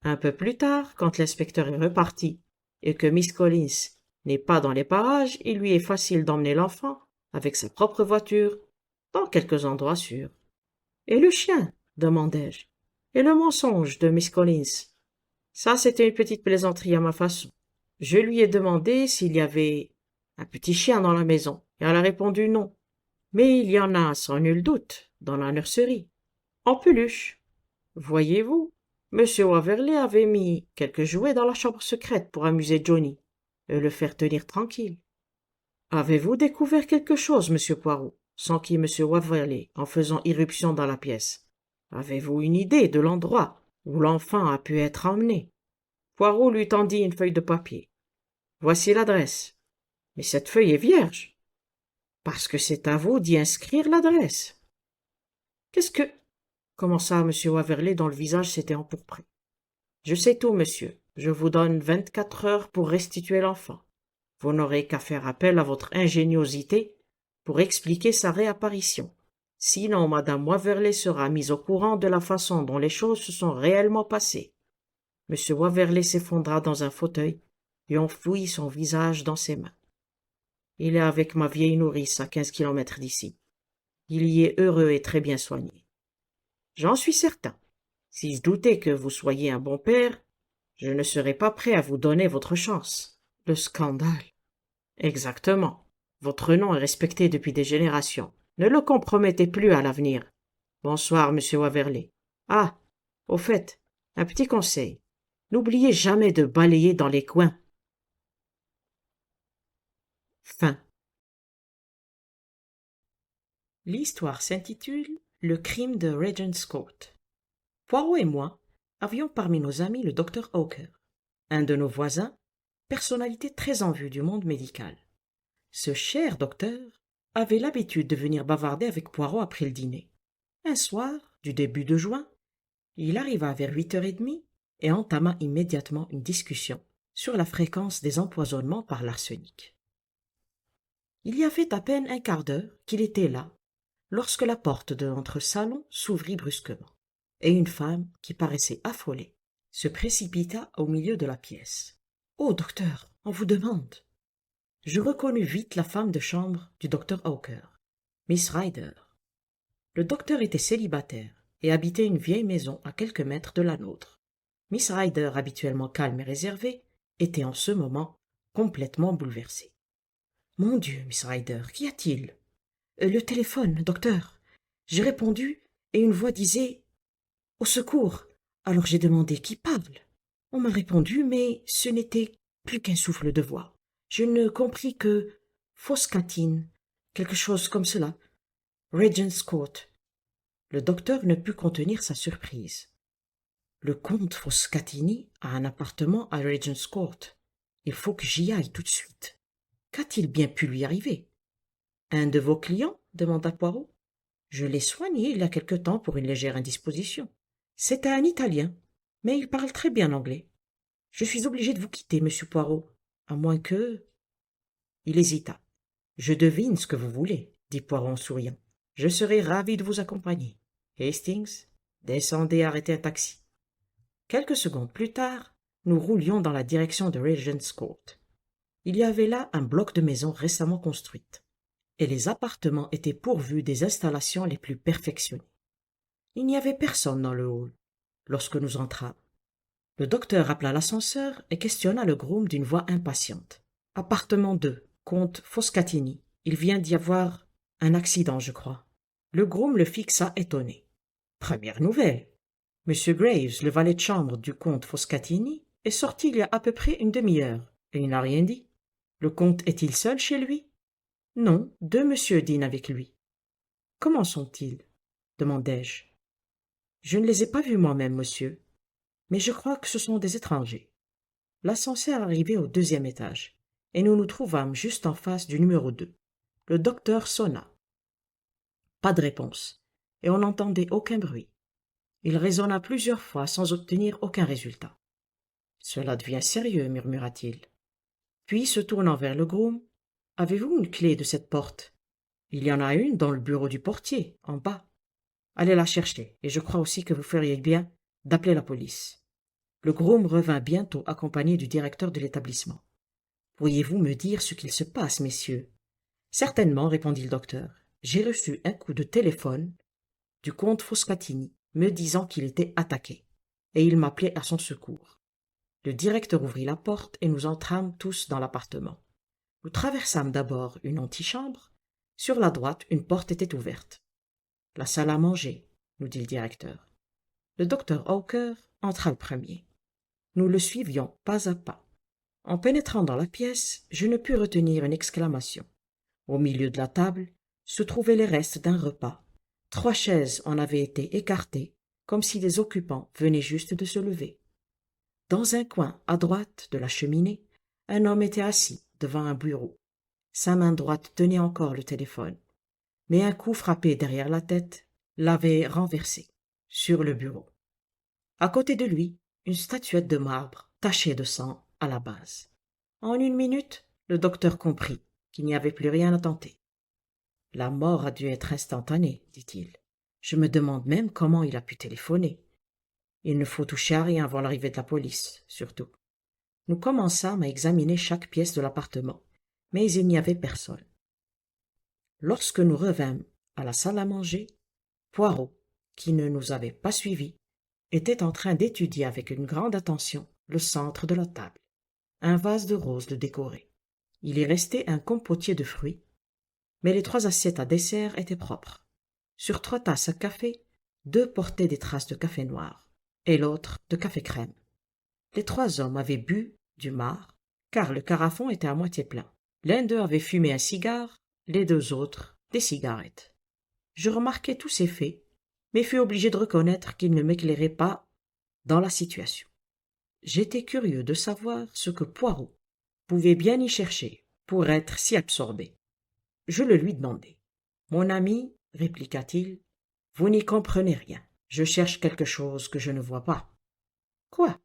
A: Un peu plus tard, quand l'inspecteur est reparti et que Miss Collins n'est pas dans les parages, il lui est facile d'emmener l'enfant, avec sa propre voiture, dans quelques endroits sûrs. Et le chien? Demandai-je. Et le mensonge de Miss Collins? Ça, c'était une petite plaisanterie à ma façon. Je lui ai demandé s'il y avait un petit chien dans la maison, et elle a répondu non. Mais il y en a, sans nul doute, dans la nurserie. En peluche. Voyez-vous, Monsieur Waverley avait mis quelques jouets dans la chambre secrète pour amuser Johnny et le faire tenir tranquille. Avez-vous découvert quelque chose, monsieur Poirot, s'enquit monsieur Waverley en faisant irruption dans la pièce. Avez-vous une idée de l'endroit où l'enfant a pu être emmené? Poirot lui tendit une feuille de papier. Voici l'adresse. Mais cette feuille est vierge. Parce que c'est à vous d'y inscrire l'adresse. Qu'est-ce que... commença M. Waverley dont le visage s'était empourpré. Je sais tout, monsieur. Je vous donne 24 heures pour restituer l'enfant. Vous n'aurez qu'à faire appel à votre ingéniosité pour expliquer sa réapparition. Sinon, madame Waverley sera mise au courant de la façon dont les choses se sont réellement passées. M. Waverley s'effondra dans un fauteuil et enfouit son visage dans ses mains. Il est avec ma vieille nourrice à 15 kilomètres d'ici. Il y est heureux et très bien soigné. J'en suis certain. Si je doutais que vous soyez un bon père, je ne serais pas prêt à vous donner votre chance. Le scandale. Exactement. Votre nom est respecté depuis des générations. Ne le compromettez plus à l'avenir. Bonsoir, monsieur Waverley. Ah, au fait, un petit conseil. N'oubliez jamais de balayer dans les coins. Fin. L'histoire s'intitule Le crime de Regent's Court. Poirot et moi avions parmi nos amis le docteur Hawker, un de nos voisins, personnalité très en vue du monde médical. Ce cher docteur avait l'habitude de venir bavarder avec Poirot après le dîner. Un soir, du début de juin, il arriva vers 8h30 et entama immédiatement une discussion sur la fréquence des empoisonnements par l'arsenic. Il y avait à peine un quart d'heure qu'il était là, lorsque la porte de notre salon s'ouvrit brusquement, et une femme, qui paraissait affolée, se précipita au milieu de la pièce. « Oh, docteur, on vous demande !» Je reconnus vite la femme de chambre du docteur Hawker, Miss Rider. Le docteur était célibataire et habitait une vieille maison à quelques mètres de la nôtre. Miss Rider, habituellement calme et réservée, était en ce moment complètement bouleversée. « Mon Dieu, Miss Rider, qu'y a-t-il » Le téléphone, docteur. J'ai répondu et une voix disait « Au secours !» Alors j'ai demandé qui parle. On m'a répondu, mais ce n'était plus qu'un souffle de voix. Je ne compris que Foscatine, quelque chose comme cela. Regent's Court. Le docteur ne put contenir sa surprise. Le comte Foscatini a un appartement à Regent's Court. Il faut que j'y aille tout de suite. Qu'a-t-il bien pu lui arriver? Un de vos clients? Demanda Poirot. Je l'ai soigné il y a quelque temps pour une légère indisposition. C'est un Italien, mais il parle très bien anglais. Je suis obligé de vous quitter, monsieur Poirot, à moins que... Il hésita. Je devine ce que vous voulez, dit Poirot en souriant. Je serai ravi de vous accompagner. Hastings, descendez et arrêtez un taxi. Quelques secondes plus tard, nous roulions dans la direction de Regent's Court. Il y avait là un bloc de maisons récemment construites, et les appartements étaient pourvus des installations les plus perfectionnées. Il n'y avait personne dans le hall lorsque nous entrâmes. Le docteur appela l'ascenseur et questionna le groom d'une voix impatiente. « Appartement 2, comte Foscatini. Il vient d'y avoir un accident, je crois. » Le groom le fixa étonné. « Première nouvelle. Monsieur Graves, le valet de chambre du comte Foscatini, est sorti il y a à peu près une demi-heure, et il n'a rien dit. Le comte est-il seul chez lui? » « Non, 2 messieurs dînent avec lui. »« Comment sont-ils » demandai-je. « Je ne les ai pas vus moi-même, monsieur, mais je crois que ce sont des étrangers. » L'ascenseur arrivait au 2e étage, et nous nous trouvâmes juste en face du numéro 2. Le docteur sonna. Pas de réponse, et on n'entendait aucun bruit. Il résonna plusieurs fois sans obtenir aucun résultat. « Cela devient sérieux, murmura-t-il. Puis, se tournant vers le groom, « Avez-vous une clé de cette porte? Il y en a une dans le bureau du portier, en bas. Allez la chercher, et je crois aussi que vous feriez bien d'appeler la police. » Le groom revint bientôt accompagné du directeur de l'établissement. « Pourriez-vous me dire ce qu'il se passe, messieurs? »« Certainement, répondit le docteur. J'ai reçu un coup de téléphone du comte Foscatini me disant qu'il était attaqué, et il m'appelait à son secours. » Le directeur ouvrit la porte et nous entrâmes tous dans l'appartement. Nous traversâmes d'abord une antichambre. Sur la droite, une porte était ouverte. « La salle à manger, » nous dit le directeur. Le docteur Hawker entra le premier. Nous le suivions pas à pas. En pénétrant dans la pièce, je ne pus retenir une exclamation. Au milieu de la table se trouvaient les restes d'un repas. 3 chaises en avaient été écartées, comme si les occupants venaient juste de se lever. Dans un coin à droite de la cheminée, un homme était assis devant un bureau. Sa main droite tenait encore le téléphone, mais un coup frappé derrière la tête l'avait renversé sur le bureau. À côté de lui, une statuette de marbre tachée de sang à la base. En 1 minute, le docteur comprit qu'il n'y avait plus rien à tenter. « La mort a dû être instantanée, dit-il. Je me demande même comment il a pu téléphoner. Il ne faut toucher à rien avant l'arrivée de la police, surtout. » Nous commençâmes à examiner chaque pièce de l'appartement, mais il n'y avait personne. Lorsque nous revînmes à la salle à manger, Poirot, qui ne nous avait pas suivis, était en train d'étudier avec une grande attention le centre de la table, un vase de roses le décorait. Il y restait un compotier de fruits, mais les 3 assiettes à dessert étaient propres. Sur 3 tasses à café, 2 portaient des traces de café noir, et l'autre de café crème. Les 3 hommes avaient bu du marc, car le carafon était à moitié plein. L'un d'eux avait fumé un cigare, les 2 autres des cigarettes. Je remarquai tous ces faits, mais fus obligé de reconnaître qu'ils ne m'éclairaient pas dans la situation. J'étais curieux de savoir ce que Poirot pouvait bien y chercher pour être si absorbé. Je le lui demandai. « Mon ami, répliqua-t-il, vous n'y comprenez rien. Je cherche quelque chose que je ne vois pas. »« Quoi ? » ?»«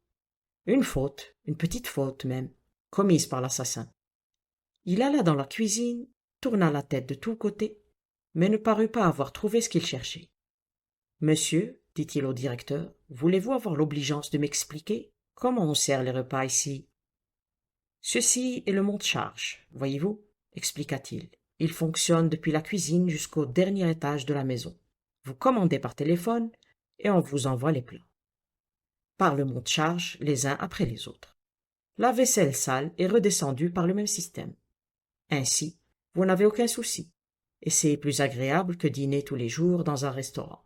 A: Une faute, une petite faute même, commise par l'assassin. » Il alla dans la cuisine, tourna la tête de tous côtés, mais ne parut pas avoir trouvé ce qu'il cherchait. « Monsieur, dit-il au directeur, voulez-vous avoir l'obligeance de m'expliquer comment on sert les repas ici ? » « Ceci est le monte-charge, voyez-vous, expliqua-t-il. Il fonctionne depuis la cuisine jusqu'au dernier étage de la maison. Vous commandez par téléphone et on vous envoie les plats. Par le monte-charge, les uns après les autres. La vaisselle sale est redescendue par le même système. Ainsi, vous n'avez aucun souci, et c'est plus agréable que dîner tous les jours dans un restaurant.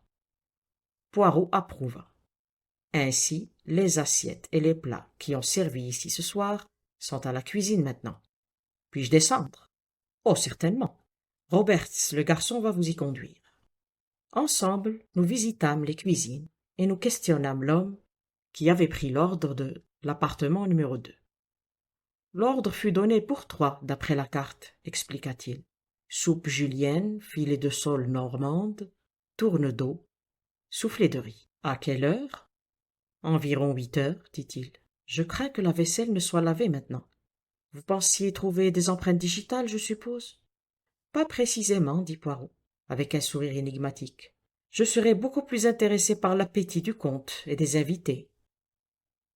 A: Poirot approuva. Ainsi, les assiettes et les plats qui ont servi ici ce soir sont à la cuisine maintenant. Puis-je descendre ? Oh, certainement. Roberts, le garçon, va vous y conduire. Ensemble, nous visitâmes les cuisines et nous questionnâmes l'homme qui avait pris l'ordre de l'appartement numéro 2. L'ordre fut donné pour 3, d'après la carte, expliqua-t-il. Soupe julienne, filet de sole normande, tourne d'eau, soufflé de riz. À quelle heure ? Environ 8 heures, dit-il. Je crains que la vaisselle ne soit lavée maintenant. Vous pensiez trouver des empreintes digitales, je suppose ? Pas précisément, dit Poirot, avec un sourire énigmatique. Je serais beaucoup plus intéressé par l'appétit du comte et des invités.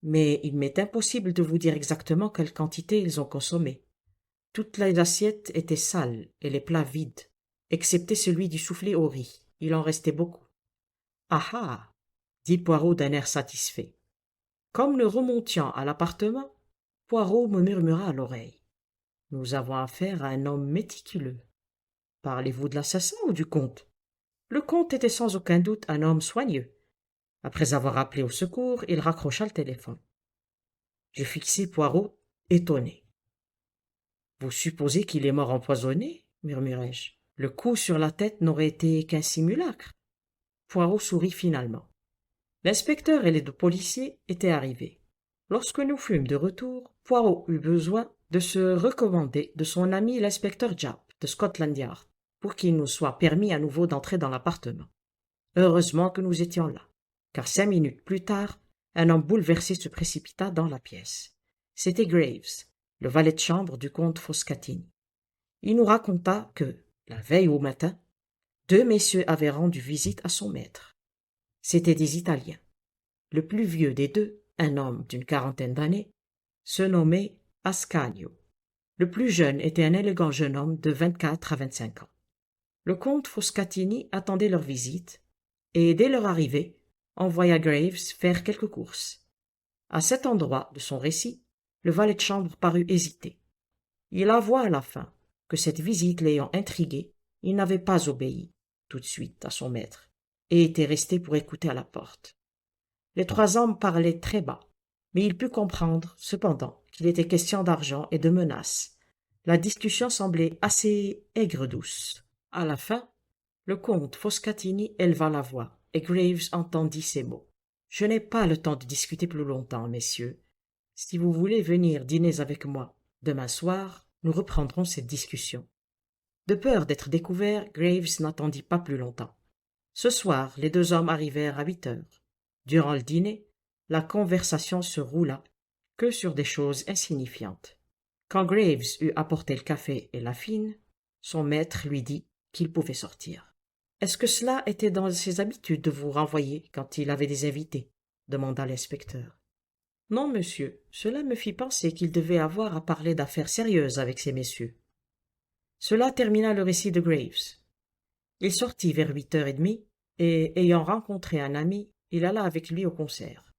A: Mais il m'est impossible de vous dire exactement quelle quantité ils ont consommé. Toutes les assiettes étaient sales et les plats vides, excepté celui du soufflé au riz. Il en restait beaucoup. Ah ah, dit Poirot d'un air satisfait. Comme nous remontions à l'appartement, Poirot me murmura à l'oreille. Nous avons affaire à un homme méticuleux. Parlez-vous de l'assassin ou du comte? Le comte était sans aucun doute un homme soigneux. Après avoir appelé au secours, il raccrocha le téléphone. Je fixai Poirot, étonné. Vous supposez qu'il est mort empoisonné? Murmurai-je. Le coup sur la tête n'aurait été qu'un simulacre. Poirot sourit finalement. L'inspecteur et les deux policiers étaient arrivés. Lorsque nous fûmes de retour, Poirot eut besoin de se recommander de son ami l'inspecteur Japp de Scotland Yard pour qu'il nous soit permis à nouveau d'entrer dans l'appartement. Heureusement que nous étions là, car 5 minutes plus tard, un homme bouleversé se précipita dans la pièce. C'était Graves, le valet de chambre du comte Frascatini. Il nous raconta que, la veille au matin, 2 messieurs avaient rendu visite à son maître. C'étaient des Italiens. Le plus vieux des deux, un homme d'une 40aine d'années, se nommait Ascanio. Le plus jeune était un élégant jeune homme de 24 à 25 ans. Le comte Frascatini attendait leur visite, et dès leur arrivée, envoya Graves faire quelques courses. À cet endroit de son récit, le valet de chambre parut hésiter. Il avoua à la fin que cette visite l'ayant intrigué, il n'avait pas obéi tout de suite à son maître, et était resté pour écouter à la porte. Les 3 hommes parlaient très bas, mais il put comprendre, cependant, qu'il était question d'argent et de menaces. La discussion semblait assez aigre-douce. À la fin, le comte Frascatini éleva la voix, et Graves entendit ces mots. « Je n'ai pas le temps de discuter plus longtemps, messieurs. Si vous voulez venir dîner avec moi demain soir, nous reprendrons cette discussion. » De peur d'être découvert, Graves n'attendit pas plus longtemps. Ce soir, les 2 hommes arrivèrent à 8 heures. Durant le dîner, la conversation se roula que sur des choses insignifiantes. Quand Graves eut apporté le café et la fine, son maître lui dit qu'il pouvait sortir. « Est-ce que cela était dans ses habitudes de vous renvoyer quand il avait des invités ?» demanda l'inspecteur. « Non, monsieur, cela me fit penser qu'il devait avoir à parler d'affaires sérieuses avec ces messieurs. » Cela termina le récit de Graves. Il sortit vers 8h30 et, ayant rencontré un ami, il alla avec lui au concert.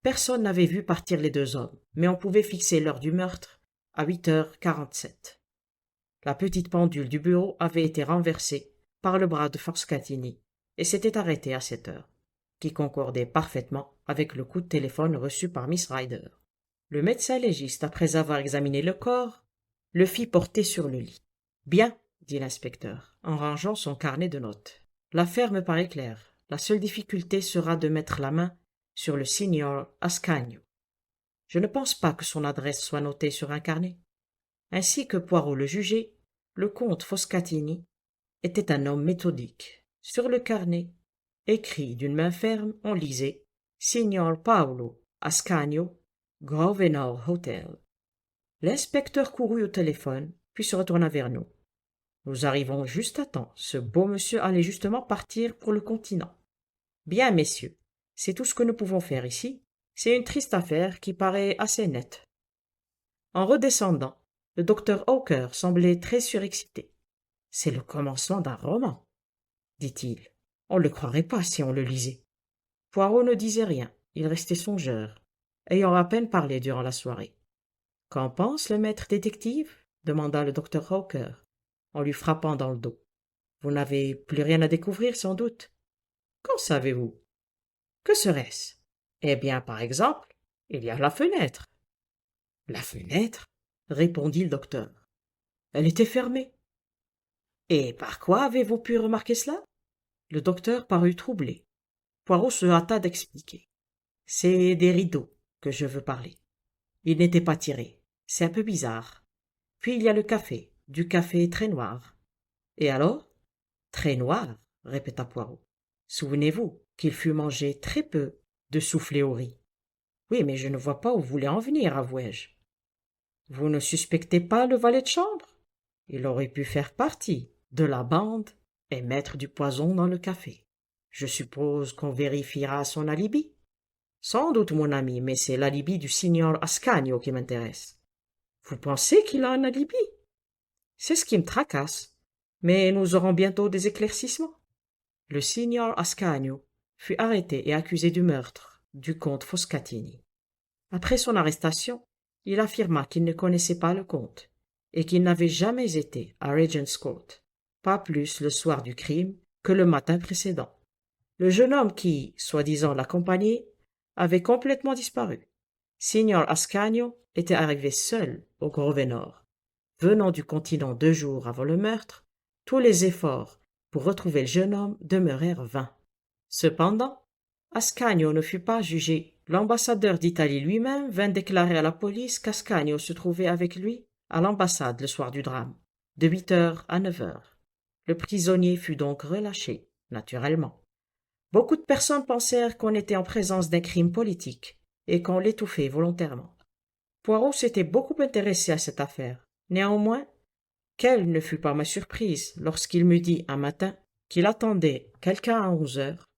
A: Personne n'avait vu partir les 2 hommes, mais on pouvait fixer l'heure du meurtre à 8h47. La petite pendule du bureau avait été renversée par le bras de Frascatini et s'était arrêtée à 7 heures, qui concordait parfaitement avec le coup de téléphone reçu par Miss Rider. Le médecin légiste, après avoir examiné le corps, le fit porter sur le lit. « Bien, » dit l'inspecteur, en rangeant son carnet de notes. « L'affaire me paraît claire. La seule difficulté sera de mettre la main sur le signor Ascanio. Je ne pense pas que son adresse soit notée sur un carnet. » Ainsi que Poirot le jugeait, le comte Frascatini était un homme méthodique. Sur le carnet, écrit d'une main ferme, on lisait « Signor Paolo Ascanio, Grosvenor Hotel ». L'inspecteur courut au téléphone, puis se retourna vers nous. « Nous arrivons juste à temps. Ce beau monsieur allait justement partir pour le continent. »« Bien, messieurs, c'est tout ce que nous pouvons faire ici. C'est une triste affaire qui paraît assez nette. » En redescendant, le docteur Hawker semblait très surexcité. « C'est le commencement d'un roman, » dit-il. « On ne le croirait pas si on le lisait. » Poirot ne disait rien, il restait songeur, ayant à peine parlé durant la soirée. « Qu'en pense le maître détective ?» demanda le docteur Hawker, en lui frappant dans le dos. « Vous n'avez plus rien à découvrir, sans doute. »« Qu'en savez-vous ?»« Que serait-ce ?»« Eh bien, par exemple, il y a la fenêtre. »« La fenêtre ?» répondit le docteur. « Elle était fermée. »« Et par quoi avez-vous pu remarquer cela ?» Le docteur parut troublé. Poirot se hâta d'expliquer. « C'est des rideaux que je veux parler. Ils n'étaient pas tirés. C'est un peu bizarre. Puis il y a le café, du café très noir. »« Et alors ?»« Très noir, » répéta Poirot. « Souvenez-vous qu'il fut mangé très peu de soufflé au riz. »« Oui, mais je ne vois pas où vous voulez en venir, avouai-je. »« Vous ne suspectez pas le valet de chambre ? Il aurait pu faire partie de la bande et mettre du poison dans le café. Je suppose qu'on vérifiera son alibi. » Sans doute, mon ami, mais c'est l'alibi du signor Ascanio qui m'intéresse. Vous pensez qu'il a un alibi? C'est ce qui me tracasse. Mais nous aurons bientôt des éclaircissements. Le signor Ascanio fut arrêté et accusé du meurtre du comte Foscatini. Après son arrestation, il affirma qu'il ne connaissait pas le comte et qu'il n'avait jamais été à Regent's Court, pas plus le soir du crime que le matin précédent. Le jeune homme qui, soi-disant, l'accompagnait avait complètement disparu. Signor Ascanio était arrivé seul au Grosvenor. Venant du continent 2 jours avant le meurtre, tous les efforts pour retrouver le jeune homme demeurèrent vains. Cependant, Ascanio ne fut pas jugé. L'ambassadeur d'Italie lui-même vint déclarer à la police qu'Ascanio se trouvait avec lui à l'ambassade le soir du drame, de 8 heures à 9 heures. Le prisonnier fut donc relâché, naturellement. Beaucoup de personnes pensèrent qu'on était en présence d'un crime politique et qu'on l'étouffait volontairement. Poirot s'était beaucoup intéressé à cette affaire. Néanmoins, quelle ne fut pas ma surprise lorsqu'il me dit un matin qu'il attendait quelqu'un à 11 heures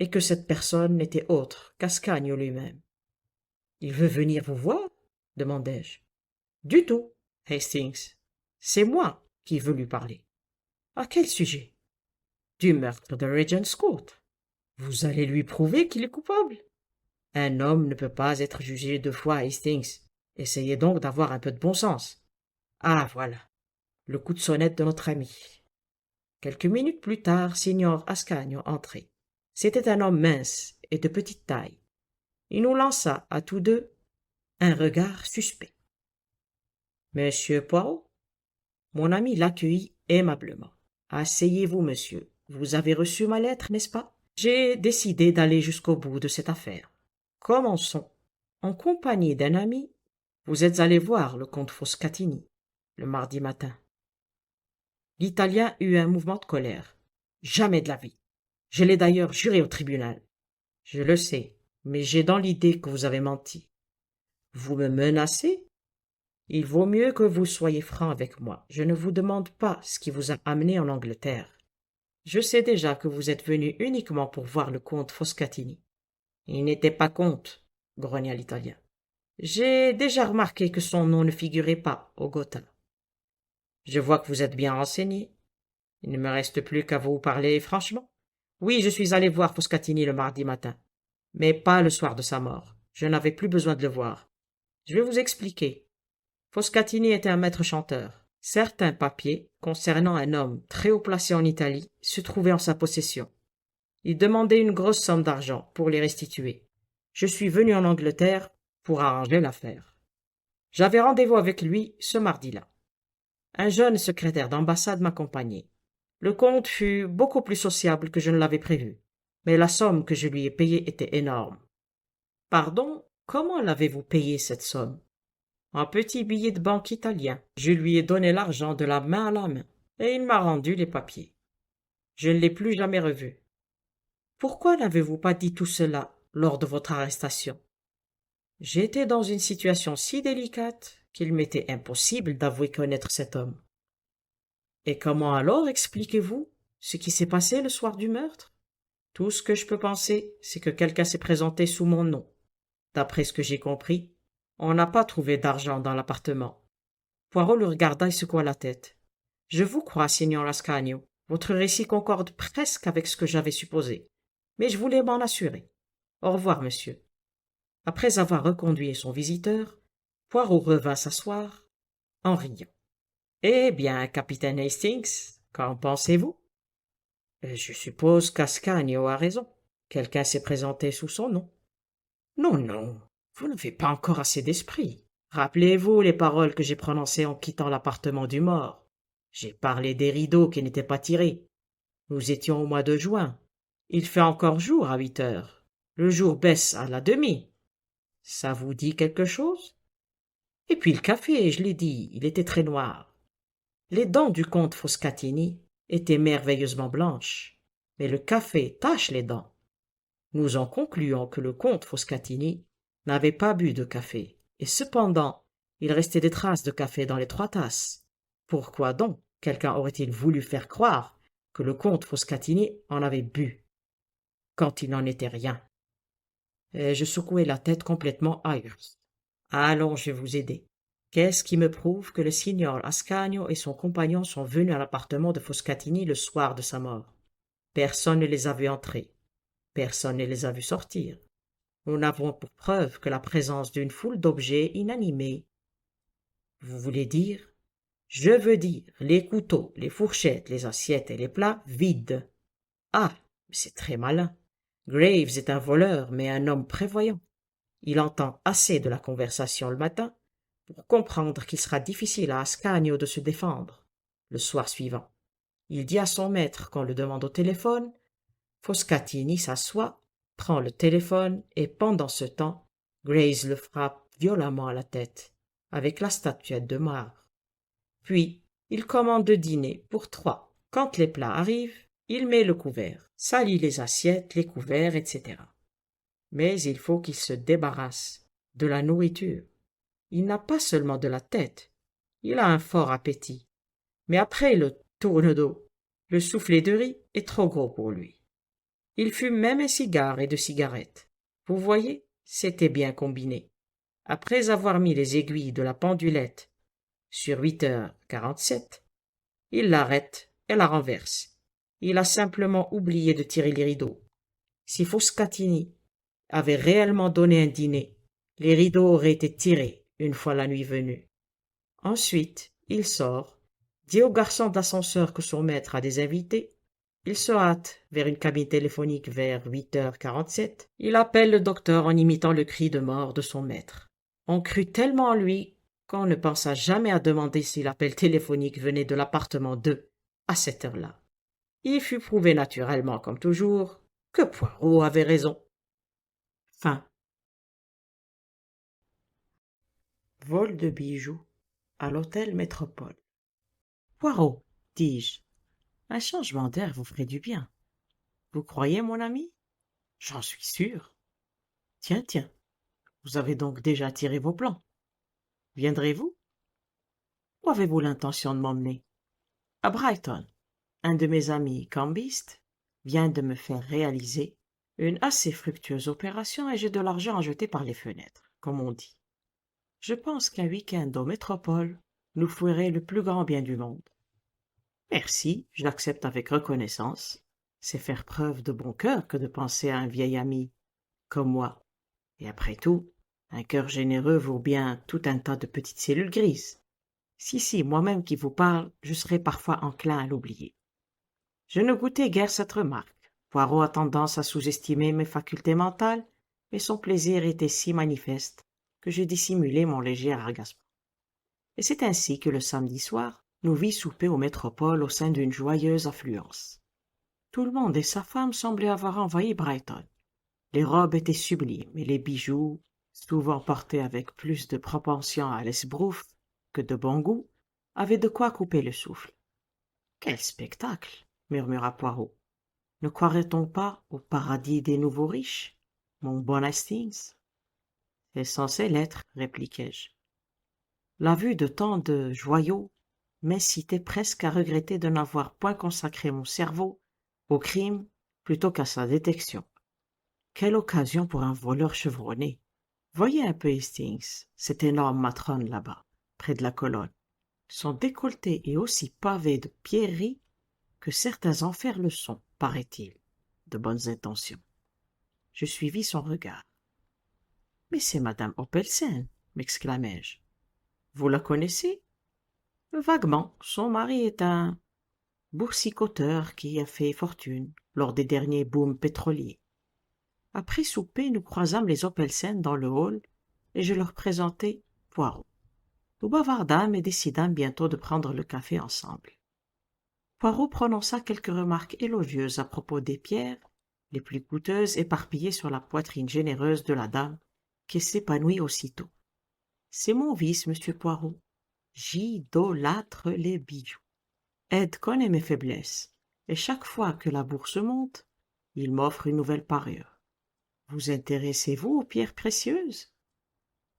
A: et que cette personne n'était autre qu'Ascanio lui-même. « Il veut venir vous voir ?» demandai-je. « Du tout, Hastings. C'est moi qui veux lui parler. »« À quel sujet ?»« Du meurtre de Regent's Court. Vous allez lui prouver qu'il est coupable. Un homme ne peut pas être jugé 2 fois, Hastings. Essayez donc d'avoir un peu de bon sens. Ah, voilà, le coup de sonnette de notre ami. » Quelques minutes plus tard, signor Ascanio entrait. C'était un homme mince et de petite taille. Il nous lança à tous deux un regard suspect. « Monsieur Poirot ?» Mon ami l'accueillit aimablement. « Asseyez-vous, monsieur. Vous avez reçu ma lettre, n'est-ce pas? J'ai décidé d'aller jusqu'au bout de cette affaire. Commençons. En compagnie d'un ami, vous êtes allé voir le comte Foscatini le mardi matin. » L'Italien eut un mouvement de colère. « Jamais de la vie. Je l'ai d'ailleurs juré au tribunal. »« Je le sais, mais j'ai dans l'idée que vous avez menti. »« Vous me menacez? Il vaut mieux que vous soyez franc avec moi. Je ne vous demande pas ce qui vous a amené en Angleterre. Je sais déjà que vous êtes venu uniquement pour voir le comte Foscatini. »« Il n'était pas comte, » grogna l'Italien. « J'ai déjà remarqué que son nom ne figurait pas au Gotha. Je vois que vous êtes bien renseigné. Il ne me reste plus qu'à vous parler franchement. Oui, je suis allé voir Foscatini le mardi matin, mais pas le soir de sa mort. Je n'avais plus besoin de le voir. Je vais vous expliquer. Foscatini était un maître chanteur. Certains papiers concernant un homme très haut placé en Italie se trouvaient en sa possession. Il demandait une grosse somme d'argent pour les restituer. Je suis venu en Angleterre pour arranger l'affaire. J'avais rendez-vous avec lui ce mardi-là. Un jeune secrétaire d'ambassade m'accompagnait. Le comte fut beaucoup plus sociable que je ne l'avais prévu, mais la somme que je lui ai payée était énorme. « Pardon, comment l'avez-vous payée cette somme ?»« Un petit billet de banque italien. Je lui ai donné l'argent de la main à la main, et il m'a rendu les papiers. Je ne l'ai plus jamais revu. »« Pourquoi n'avez-vous pas dit tout cela lors de votre arrestation ?»« J'étais dans une situation si délicate qu'il m'était impossible d'avouer connaître cet homme. » « Et comment alors expliquez-vous ce qui s'est passé le soir du meurtre? » « Tout ce que je peux penser, c'est que quelqu'un s'est présenté sous mon nom. D'après ce que j'ai compris, on n'a pas trouvé d'argent dans l'appartement. » Poirot le regarda et secoua la tête. « Je vous crois, signor Ascanio. Votre récit concorde presque avec ce que j'avais supposé. Mais je voulais m'en assurer. Au revoir, monsieur. » Après avoir reconduit son visiteur, Poirot revint s'asseoir en riant. « Eh bien, capitaine Hastings, qu'en pensez-vous? » « Je suppose qu'Ascanio a raison. Quelqu'un s'est présenté sous son nom. »« Non, non, vous n'avez pas encore assez d'esprit. Rappelez-vous les paroles que j'ai prononcées en quittant l'appartement du mort. J'ai parlé des rideaux qui n'étaient pas tirés. Nous étions au mois de juin. Il fait encore jour à 8 heures. Le jour baisse à la demi. Ça vous dit quelque chose? Et puis le café, je l'ai dit, il était très noir. Les dents du comte Foscatini étaient merveilleusement blanches, mais le café tache les dents. Nous en concluons que le comte Foscatini n'avait pas bu de café, et cependant il restait des traces de café dans les 3 tasses. Pourquoi donc quelqu'un aurait-il voulu faire croire que le comte Foscatini en avait bu, quand il n'en était rien? Et je secouai la tête complètement ahurie. Allons, je vais vous aider. Qu'est-ce qui me prouve que le signor Ascanio et son compagnon sont venus à l'appartement de Foscatini le soir de sa mort? Personne ne les a vus entrer. Personne ne les a vus sortir. Nous n'avons pour preuve que la présence d'une foule d'objets inanimés. Vous voulez dire? Je veux dire les couteaux, les fourchettes, les assiettes et les plats vides. Ah, mais c'est très malin. Graves est un voleur, mais un homme prévoyant. Il entend assez de la conversation le matin pour comprendre qu'il sera difficile à Ascanio de se défendre le soir suivant. Il dit à son maître qu'on le demande au téléphone. Foscatini s'assoit, prend le téléphone et pendant ce temps, Graves le frappe violemment à la tête avec la statuette de marbre. Puis, il commande de dîner pour 3. Quand les plats arrivent, il met le couvert, salit les assiettes, les couverts, etc. Mais il faut qu'il se débarrasse de la nourriture. Il n'a pas seulement de la tête, il a un fort appétit. Mais après le tourne-dos, le soufflet de riz est trop gros pour lui. Il fume même un cigare et 2 cigarettes. Vous voyez, c'était bien combiné. Après avoir mis les aiguilles de la pendulette sur 8h47, il l'arrête et la renverse. Il a simplement oublié de tirer les rideaux. Si Foscatini avait réellement donné un dîner, les rideaux auraient été tirés une fois la nuit venue. Ensuite, il sort, dit au garçon d'ascenseur que son maître a des invités. Il se hâte vers une cabine téléphonique vers 8h47. Il appelle le docteur en imitant le cri de mort de son maître. On crut tellement en lui qu'on ne pensa jamais à demander si l'appel téléphonique venait de l'appartement 2 à cette heure-là. Il fut prouvé naturellement, comme toujours, que Poirot avait raison. Fin. Vol de bijoux à l'hôtel Métropole. Poirot, dis-je, un changement d'air vous ferait du bien. Vous croyez, mon ami? J'en suis sûr. Tiens, tiens, vous avez donc déjà tiré vos plans. Viendrez-vous? Où avez-vous l'intention de m'emmener? À Brighton. Un de mes amis cambistes vient de me faire réaliser une assez fructueuse opération et j'ai de l'argent à jeter par les fenêtres, comme on dit. Je pense qu'un week-end aux métropoles nous ferait le plus grand bien du monde. Merci, j'accepte avec reconnaissance. C'est faire preuve de bon cœur que de penser à un vieil ami comme moi. Et après tout, un cœur généreux vaut bien tout un tas de petites cellules grises. Si, moi-même qui vous parle, je serais parfois enclin à l'oublier. Je ne goûtais guère cette remarque. Poirot a tendance à sous-estimer mes facultés mentales, mais son plaisir était si manifeste que je dissimulai mon léger agacement. Et c'est ainsi que le samedi soir, nous vîmes souper aux métropoles au sein d'une joyeuse affluence. Tout le monde et sa femme semblaient avoir envahi Brighton. Les robes étaient sublimes et les bijoux, souvent portés avec plus de propension à l'esbrouffe que de bon goût, avaient de quoi couper le souffle. « Quel spectacle !» murmura Poirot. « Ne croirait-on pas au paradis des nouveaux riches, mon bon Hastings ?» « C'est censé l'être, répliquai-je. La vue de tant de joyaux m'incitait presque à regretter de n'avoir point consacré mon cerveau au crime plutôt qu'à sa détection. Quelle occasion pour un voleur chevronné! Voyez un peu Hastings, cette énorme matrone là-bas, près de la colonne. Son décolleté est aussi pavé de pierreries que certains enfers le sont, paraît-il, de bonnes intentions. Je suivis son regard. « Mais c'est madame Oppelsen, m'exclamai-je. Vous la connaissez? Vaguement, son mari est un boursicoteur qui a fait fortune lors des derniers booms pétroliers. Après souper, nous croisâmes les Oppelsen dans le hall et je leur présentai Poirot. Nous bavardâmes et décidâmes bientôt de prendre le café ensemble. Poirot prononça quelques remarques élogieuses à propos des pierres, les plus coûteuses éparpillées sur la poitrine généreuse de la dame, qui s'épanouit aussitôt. C'est mon vice, monsieur Poirot. J'idolâtre les bijoux. Ed connaît mes faiblesses, et chaque fois que la bourse monte, il m'offre une nouvelle parure. Vous intéressez-vous aux pierres précieuses?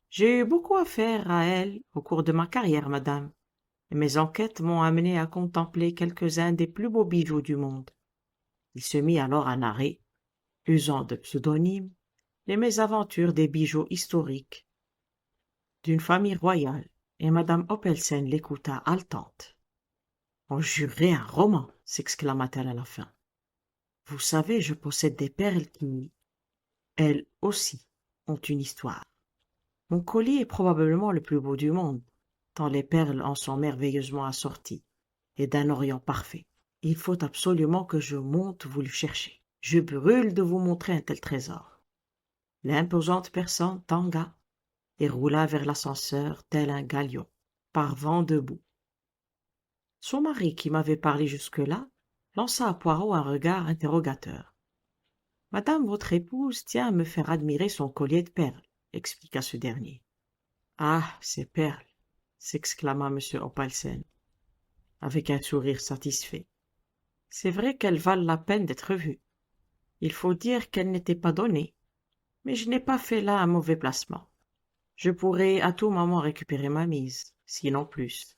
A: J'ai eu beaucoup à faire à elles au cours de ma carrière, madame, et mes enquêtes m'ont amené à contempler quelques-uns des plus beaux bijoux du monde. Il se mit alors à narrer, usant de pseudonymes, les mésaventures des bijoux historiques d'une famille royale, et madame Oppelsen l'écouta haletante. On jurerait un roman, s'exclama-t-elle à la fin. Vous savez, je possède des perles qui, elles aussi, ont une histoire. Mon collier est probablement le plus beau du monde, tant les perles en sont merveilleusement assorties, et d'un orient parfait. Il faut absolument que je monte vous le chercher. Je brûle de vous montrer un tel trésor. L'imposante personne tangua et roula vers l'ascenseur tel un galion, par vent debout. Son mari, qui m'avait parlé jusque-là, lança à Poirot un regard interrogateur. « Madame votre épouse tient à me faire admirer son collier de perles, » expliqua ce dernier. « Ah, ces perles !» s'exclama M. Oppelsen, avec un sourire satisfait. « C'est vrai qu'elles valent la peine d'être vues. Il faut dire qu'elles n'étaient pas données, mais je n'ai pas fait là un mauvais placement. Je pourrais à tout moment récupérer ma mise, sinon plus.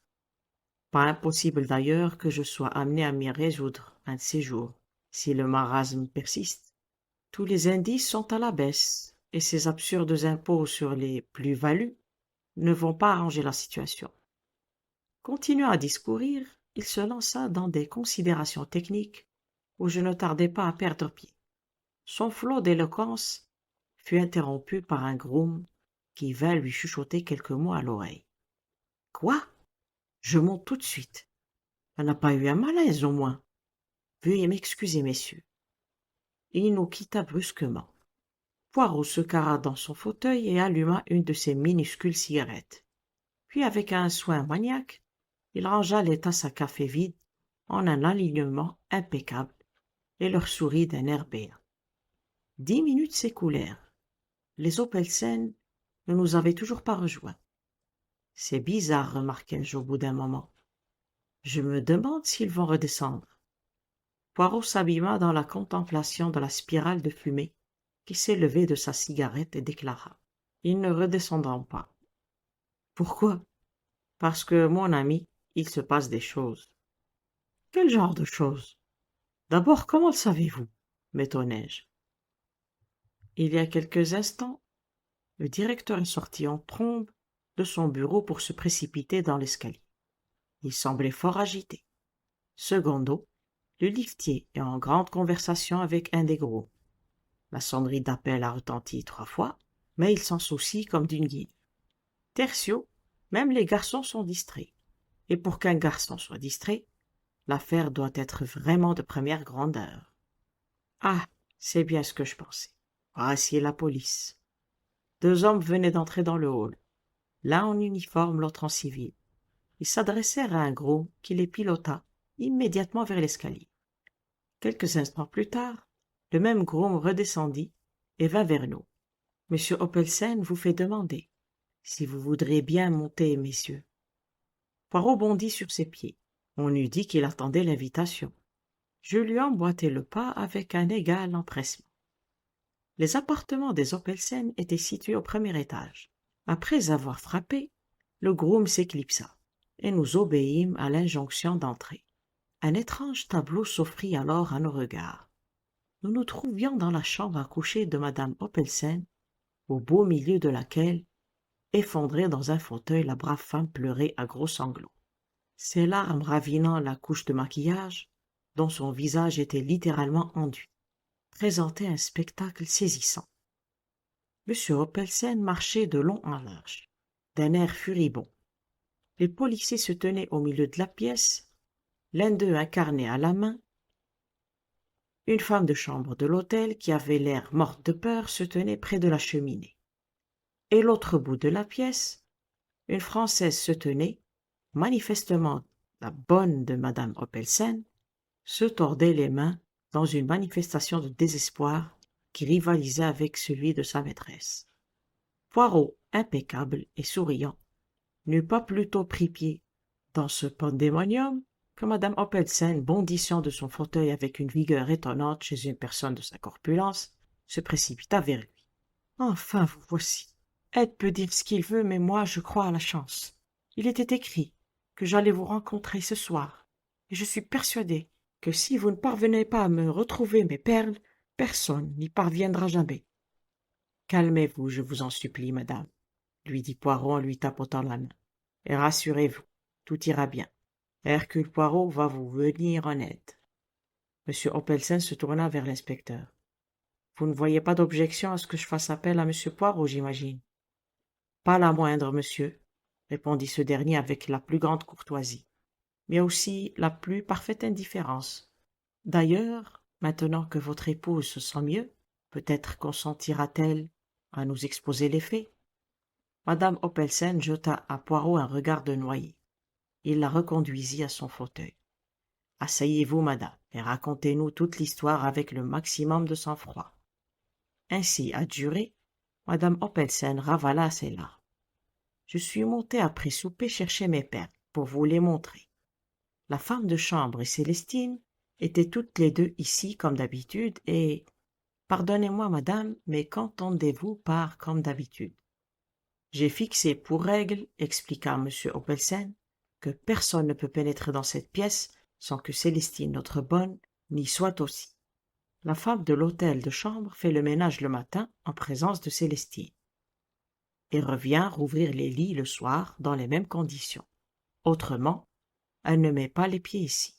A: Pas impossible d'ailleurs que je sois amené à m'y résoudre un de ces jours, si le marasme persiste. Tous les indices sont à la baisse, et ces absurdes impôts sur les plus-values ne vont pas arranger la situation. » Continuant à discourir, il se lança dans des considérations techniques où je ne tardai pas à perdre pied. Son flot d'éloquence fut interrompu par un groom qui vint lui chuchoter quelques mots à l'oreille. « Quoi? Je monte tout de suite. On n'a pas eu un malaise, au moins. Veuillez m'excuser, messieurs. » Il nous quitta brusquement. Poirot se carra dans son fauteuil et alluma une de ses minuscules cigarettes. Puis, avec un soin maniaque, il rangea les tasses à café vides en un alignement impeccable et leur sourit d'un air béat. 10 minutes s'écoulèrent. Les Oppelsen ne nous avaient toujours pas rejoints. « C'est bizarre, remarquai-je au bout d'un moment. Je me demande s'ils vont redescendre. » Poirot s'abîma dans la contemplation de la spirale de fumée qui s'élevait de sa cigarette et déclara: « Ils ne redescendront pas. »« Pourquoi ? » ?»« Parce que, mon ami, il se passe des choses. »« Quel genre de choses ? D'abord, comment le savez-vous ?» m'étonnai-je. Il y a quelques instants, le directeur est sorti en trombe de son bureau pour se précipiter dans l'escalier. Il semblait fort agité. Secondo, le liftier, est en grande conversation avec un des gros. La sonnerie d'appel a retenti 3 fois, mais il s'en soucie comme d'une guide. Tertio, même les garçons sont distraits. Et pour qu'un garçon soit distrait, l'affaire doit être vraiment de première grandeur. Ah, c'est bien ce que je pensais. Voici la police. 2 hommes venaient d'entrer dans le hall, l'un en uniforme, l'autre en civil. Ils s'adressèrent à un groom qui les pilota immédiatement vers l'escalier. Quelques instants plus tard, le même groom redescendit et vint vers nous. « Monsieur Oppelsen vous fait demander si vous voudrez bien monter, messieurs. » Poirot bondit sur ses pieds. On eût dit qu'il attendait l'invitation. Je lui emboîtai le pas avec un égal empressement. Les appartements des Oppelsen étaient situés au premier étage. Après avoir frappé, le groom s'éclipsa, et nous obéîmes à l'injonction d'entrer. Un étrange tableau s'offrit alors à nos regards. Nous nous trouvions dans la chambre à coucher de madame Oppelsen, au beau milieu de laquelle, effondrée dans un fauteuil, la brave femme pleurait à gros sanglots. Ses larmes ravinant la couche de maquillage, dont son visage était littéralement enduit, présentaient un spectacle saisissant. M. Oppelsen marchait de long en large, d'un air furibond. Les policiers se tenaient au milieu de la pièce, l'un d'eux incarné à la main. Une femme de chambre de l'hôtel, qui avait l'air morte de peur, se tenait près de la cheminée. Et l'autre bout de la pièce, une Française se tenait, manifestement la bonne de madame Oppelsen, se tordait les mains dans une manifestation de désespoir qui rivalisait avec celui de sa maîtresse. Poirot, impeccable et souriant, n'eût pas plutôt pris pied dans ce pandémonium que madame Oppelsen, bondissant de son fauteuil avec une vigueur étonnante chez une personne de sa corpulence, se précipita vers lui. « Enfin, vous voici. Ed peut dire ce qu'il veut, mais moi, je crois à la chance. Il était écrit que j'allais vous rencontrer ce soir, et je suis persuadé que si vous ne parvenez pas à me retrouver mes perles, personne n'y parviendra jamais. » Calmez-vous, je vous en supplie, madame, lui dit Poirot en lui tapotant la main. Et rassurez-vous, tout ira bien. Hercule Poirot va vous venir en aide. Monsieur Oppelsen se tourna vers l'inspecteur. Vous ne voyez pas d'objection à ce que je fasse appel à monsieur Poirot, j'imagine? Pas la moindre, monsieur, répondit ce dernier avec la plus grande courtoisie, mais aussi la plus parfaite indifférence. D'ailleurs, maintenant que votre épouse se sent mieux, peut-être consentira-t-elle à nous exposer les faits. Madame Oppelsen jeta à Poirot un regard de noyé. Il la reconduisit à son fauteuil. Asseyez-vous, madame, et racontez-nous toute l'histoire avec le maximum de sang-froid. Ainsi adjurée, madame Oppelsen ravala ses larmes. Je suis montée après souper chercher mes perles pour vous les montrer. La femme de chambre et Célestine étaient toutes les deux ici comme d'habitude et... Pardonnez-moi, madame, mais qu'entendez-vous par comme d'habitude? J'ai fixé pour règle, expliqua M. Oppelsen, que personne ne peut pénétrer dans cette pièce sans que Célestine, notre bonne, n'y soit aussi. La femme de l'hôtel de chambre fait le ménage le matin en présence de Célestine et revient rouvrir les lits le soir dans les mêmes conditions. Autrement, elle ne met pas les pieds ici.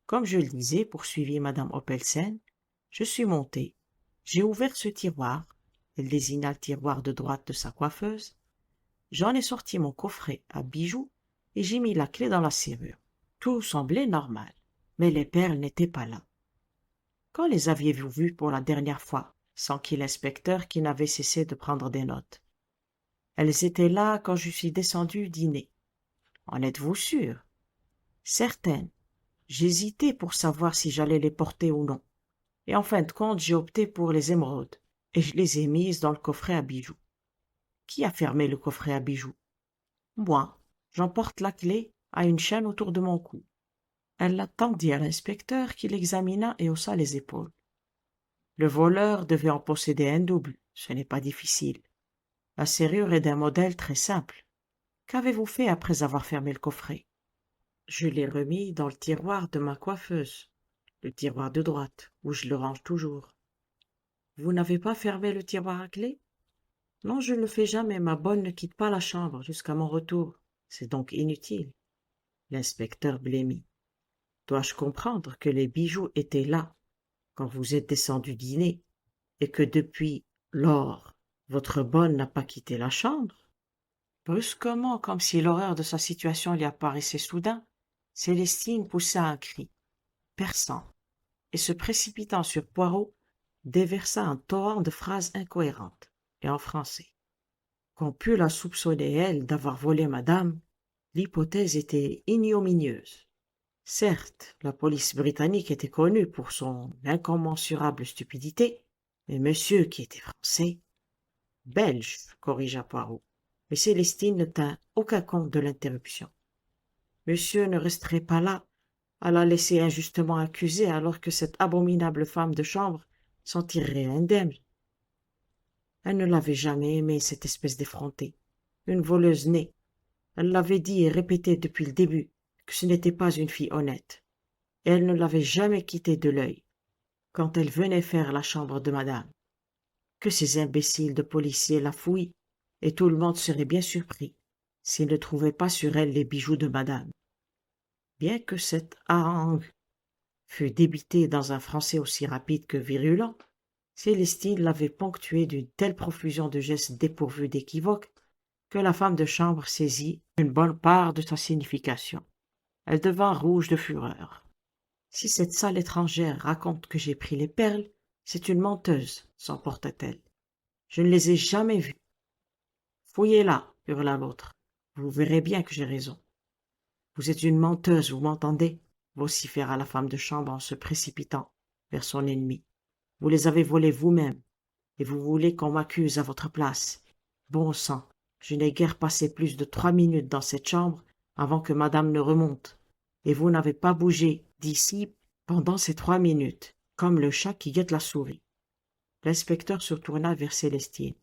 A: Comme je le disais, poursuivit madame Oppelsen, je suis montée, j'ai ouvert ce tiroir, elle désigna le tiroir de droite de sa coiffeuse, j'en ai sorti mon coffret à bijoux et j'ai mis la clé dans la serrure. Tout semblait normal, mais les perles n'étaient pas là. Quand les aviez-vous vues pour la dernière fois? S'enquit l'inspecteur qui n'avait cessé de prendre des notes. Elles étaient là quand je suis descendu dîner. En êtes-vous sûr? Certaine. J'hésitais pour savoir si j'allais les porter ou non. Et en fin de compte, j'ai opté pour les émeraudes, et je les ai mises dans le coffret à bijoux. Qui a fermé le coffret à bijoux? Moi. J'en porte la clé à une chaîne autour de mon cou. Elle la tendit à l'inspecteur qui l'examina et haussa les épaules. Le voleur devait en posséder un double, ce n'est pas difficile. La serrure est d'un modèle très simple. Qu'avez-vous fait après avoir fermé le coffret? Je l'ai remis dans le tiroir de ma coiffeuse, le tiroir de droite, où je le range toujours. Vous n'avez pas fermé le tiroir à clé? Non, je ne le fais jamais, ma bonne ne quitte pas la chambre jusqu'à mon retour. C'est donc inutile. L'inspecteur blêmit. Dois-je comprendre que les bijoux étaient là quand vous êtes descendu dîner et que depuis lors, votre bonne n'a pas quitté la chambre? Brusquement, comme si l'horreur de sa situation lui apparaissait soudain, Célestine poussa un cri, perçant, et se précipitant sur Poirot, déversa un torrent de phrases incohérentes, et en français. Qu'on pût la soupçonner, elle, d'avoir volé madame, l'hypothèse était ignominieuse. Certes, la police britannique était connue pour son incommensurable stupidité, mais monsieur, qui était français... Belge, corrigea Poirot, mais Célestine ne tint aucun compte de l'interruption. Monsieur ne resterait pas là à la laisser injustement accusée alors que cette abominable femme de chambre s'en tirerait indemne. Elle ne l'avait jamais aimée, cette espèce d'effrontée, une voleuse née. Elle l'avait dit et répété depuis le début que ce n'était pas une fille honnête, et elle ne l'avait jamais quittée de l'œil quand elle venait faire la chambre de madame. Que ces imbéciles de policiers la fouillent, et tout le monde serait bien surpris s'ils ne trouvaient pas sur elle les bijoux de madame. Bien que cette harangue fût débitée dans un français aussi rapide que virulent, Célestine l'avait ponctuée d'une telle profusion de gestes dépourvus d'équivoque que la femme de chambre saisit une bonne part de sa signification. Elle devint rouge de fureur. Si cette sale étrangère raconte que j'ai pris les perles, c'est une menteuse, s'emporta-t-elle. Je ne les ai jamais vues. Fouillez-la, hurla l'autre. Vous verrez bien que j'ai raison. Vous êtes une menteuse, vous m'entendez? Vociféra la femme de chambre en se précipitant vers son ennemi. Vous les avez volées vous-même, et vous voulez qu'on m'accuse à votre place. Bon sang, je n'ai guère passé plus de 3 minutes dans cette chambre avant que madame ne remonte, et vous n'avez pas bougé d'ici pendant ces 3 minutes, comme le chat qui guette la souris. L'inspecteur se tourna vers Célestine.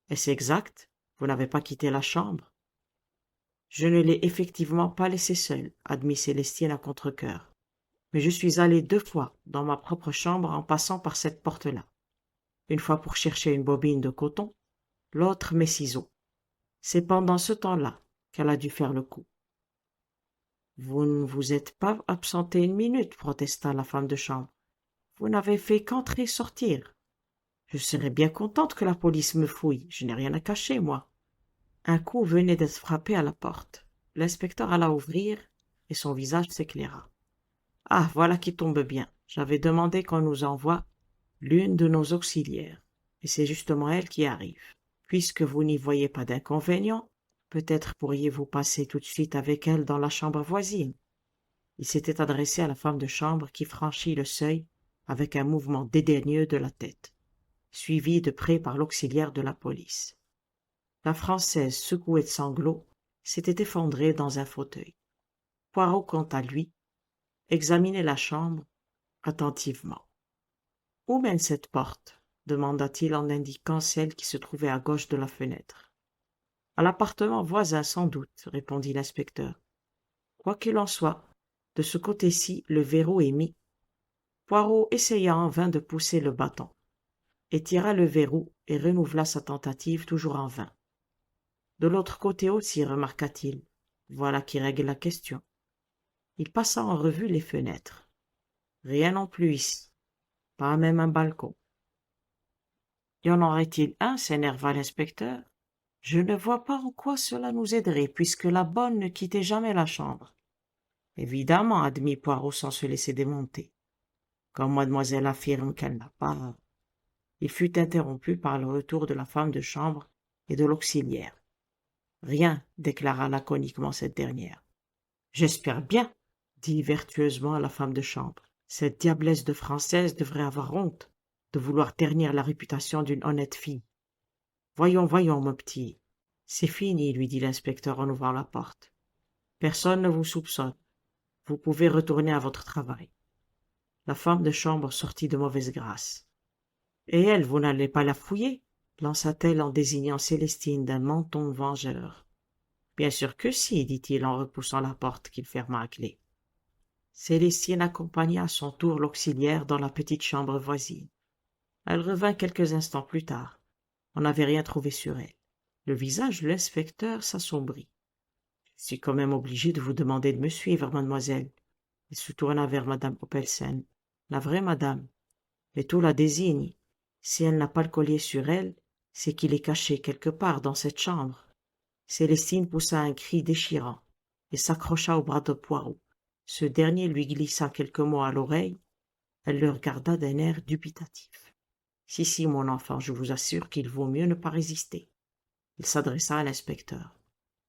A: Est-ce exact? Vous n'avez pas quitté la chambre? Je ne l'ai effectivement pas laissée seule, admit Célestine à contre-cœur. Mais je suis allée 2 fois dans ma propre chambre en passant par cette porte-là. une fois pour chercher une bobine de coton, l'autre mes ciseaux. C'est pendant ce temps-là qu'elle a dû faire le coup. Vous ne vous êtes pas absenté une minute, protesta la femme de chambre. Vous n'avez fait qu'entrer et sortir. Je serais bien contente que la police me fouille. Je n'ai rien à cacher, moi. Un coup venait d'être frappé à la porte. L'inspecteur alla ouvrir et son visage s'éclaira. Ah, voilà qui tombe bien. J'avais demandé qu'on nous envoie l'une de nos auxiliaires, et c'est justement elle qui arrive. Puisque vous n'y voyez pas d'inconvénient, peut-être pourriez-vous passer tout de suite avec elle dans la chambre voisine. Il s'était adressé à la femme de chambre qui franchit le seuil avec un mouvement dédaigneux de la tête, suivi de près par l'auxiliaire de la police. La Française, secouée de sanglots, s'était effondrée dans un fauteuil. Poirot, quant à lui, examinait la chambre attentivement. « Où mène cette porte ?» demanda-t-il en indiquant celle qui se trouvait à gauche de la fenêtre. « À l'appartement voisin, sans doute, » répondit l'inspecteur. « Quoi qu'il en soit, de ce côté-ci, le verrou est mis. » Poirot essaya en vain de pousser le bâton, étira le verrou et renouvela sa tentative toujours en vain. « De l'autre côté aussi, remarqua-t-il. Voilà qui règle la question. » Il passa en revue les fenêtres. Rien non plus ici, pas même un balcon. Y en aurait-il un, s'énerva l'inspecteur. Je ne vois pas en quoi cela nous aiderait, puisque la bonne ne quittait jamais la chambre. Évidemment, admit Poirot sans se laisser démonter. Quand mademoiselle affirme qu'elle n'a pas... Il fut interrompu par le retour de la femme de chambre et de l'auxiliaire. Rien, déclara laconiquement cette dernière. J'espère bien, dit vertueusement la femme de chambre. Cette diablesse de Française devrait avoir honte de vouloir ternir la réputation d'une honnête fille. Voyons, voyons, mon petit. C'est fini, lui dit l'inspecteur en ouvrant la porte. Personne ne vous soupçonne. Vous pouvez retourner à votre travail. La femme de chambre sortit de mauvaise grâce. Et elle, vous n'allez pas la fouiller lança-t-elle en désignant Célestine d'un menton vengeur. Bien sûr que si, dit-il en repoussant la porte qu'il ferma à clé. Célestine accompagna à son tour l'auxiliaire dans la petite chambre voisine. Elle revint quelques instants plus tard. On n'avait rien trouvé sur elle. Le visage de l'inspecteur s'assombrit. « Je suis quand même obligé de vous demander de me suivre, mademoiselle. » Il se tourna vers madame Oppelsen. « La vraie madame. Mais tout la désigne. Si elle n'a pas le collier sur elle, c'est qu'il est caché quelque part dans cette chambre. » Célestine poussa un cri déchirant et s'accrocha au bras de Poirot. Ce dernier lui glissa quelques mots à l'oreille. Elle le regarda d'un air dubitatif. « Si, mon enfant, je vous assure qu'il vaut mieux ne pas résister. » Il s'adressa à l'inspecteur.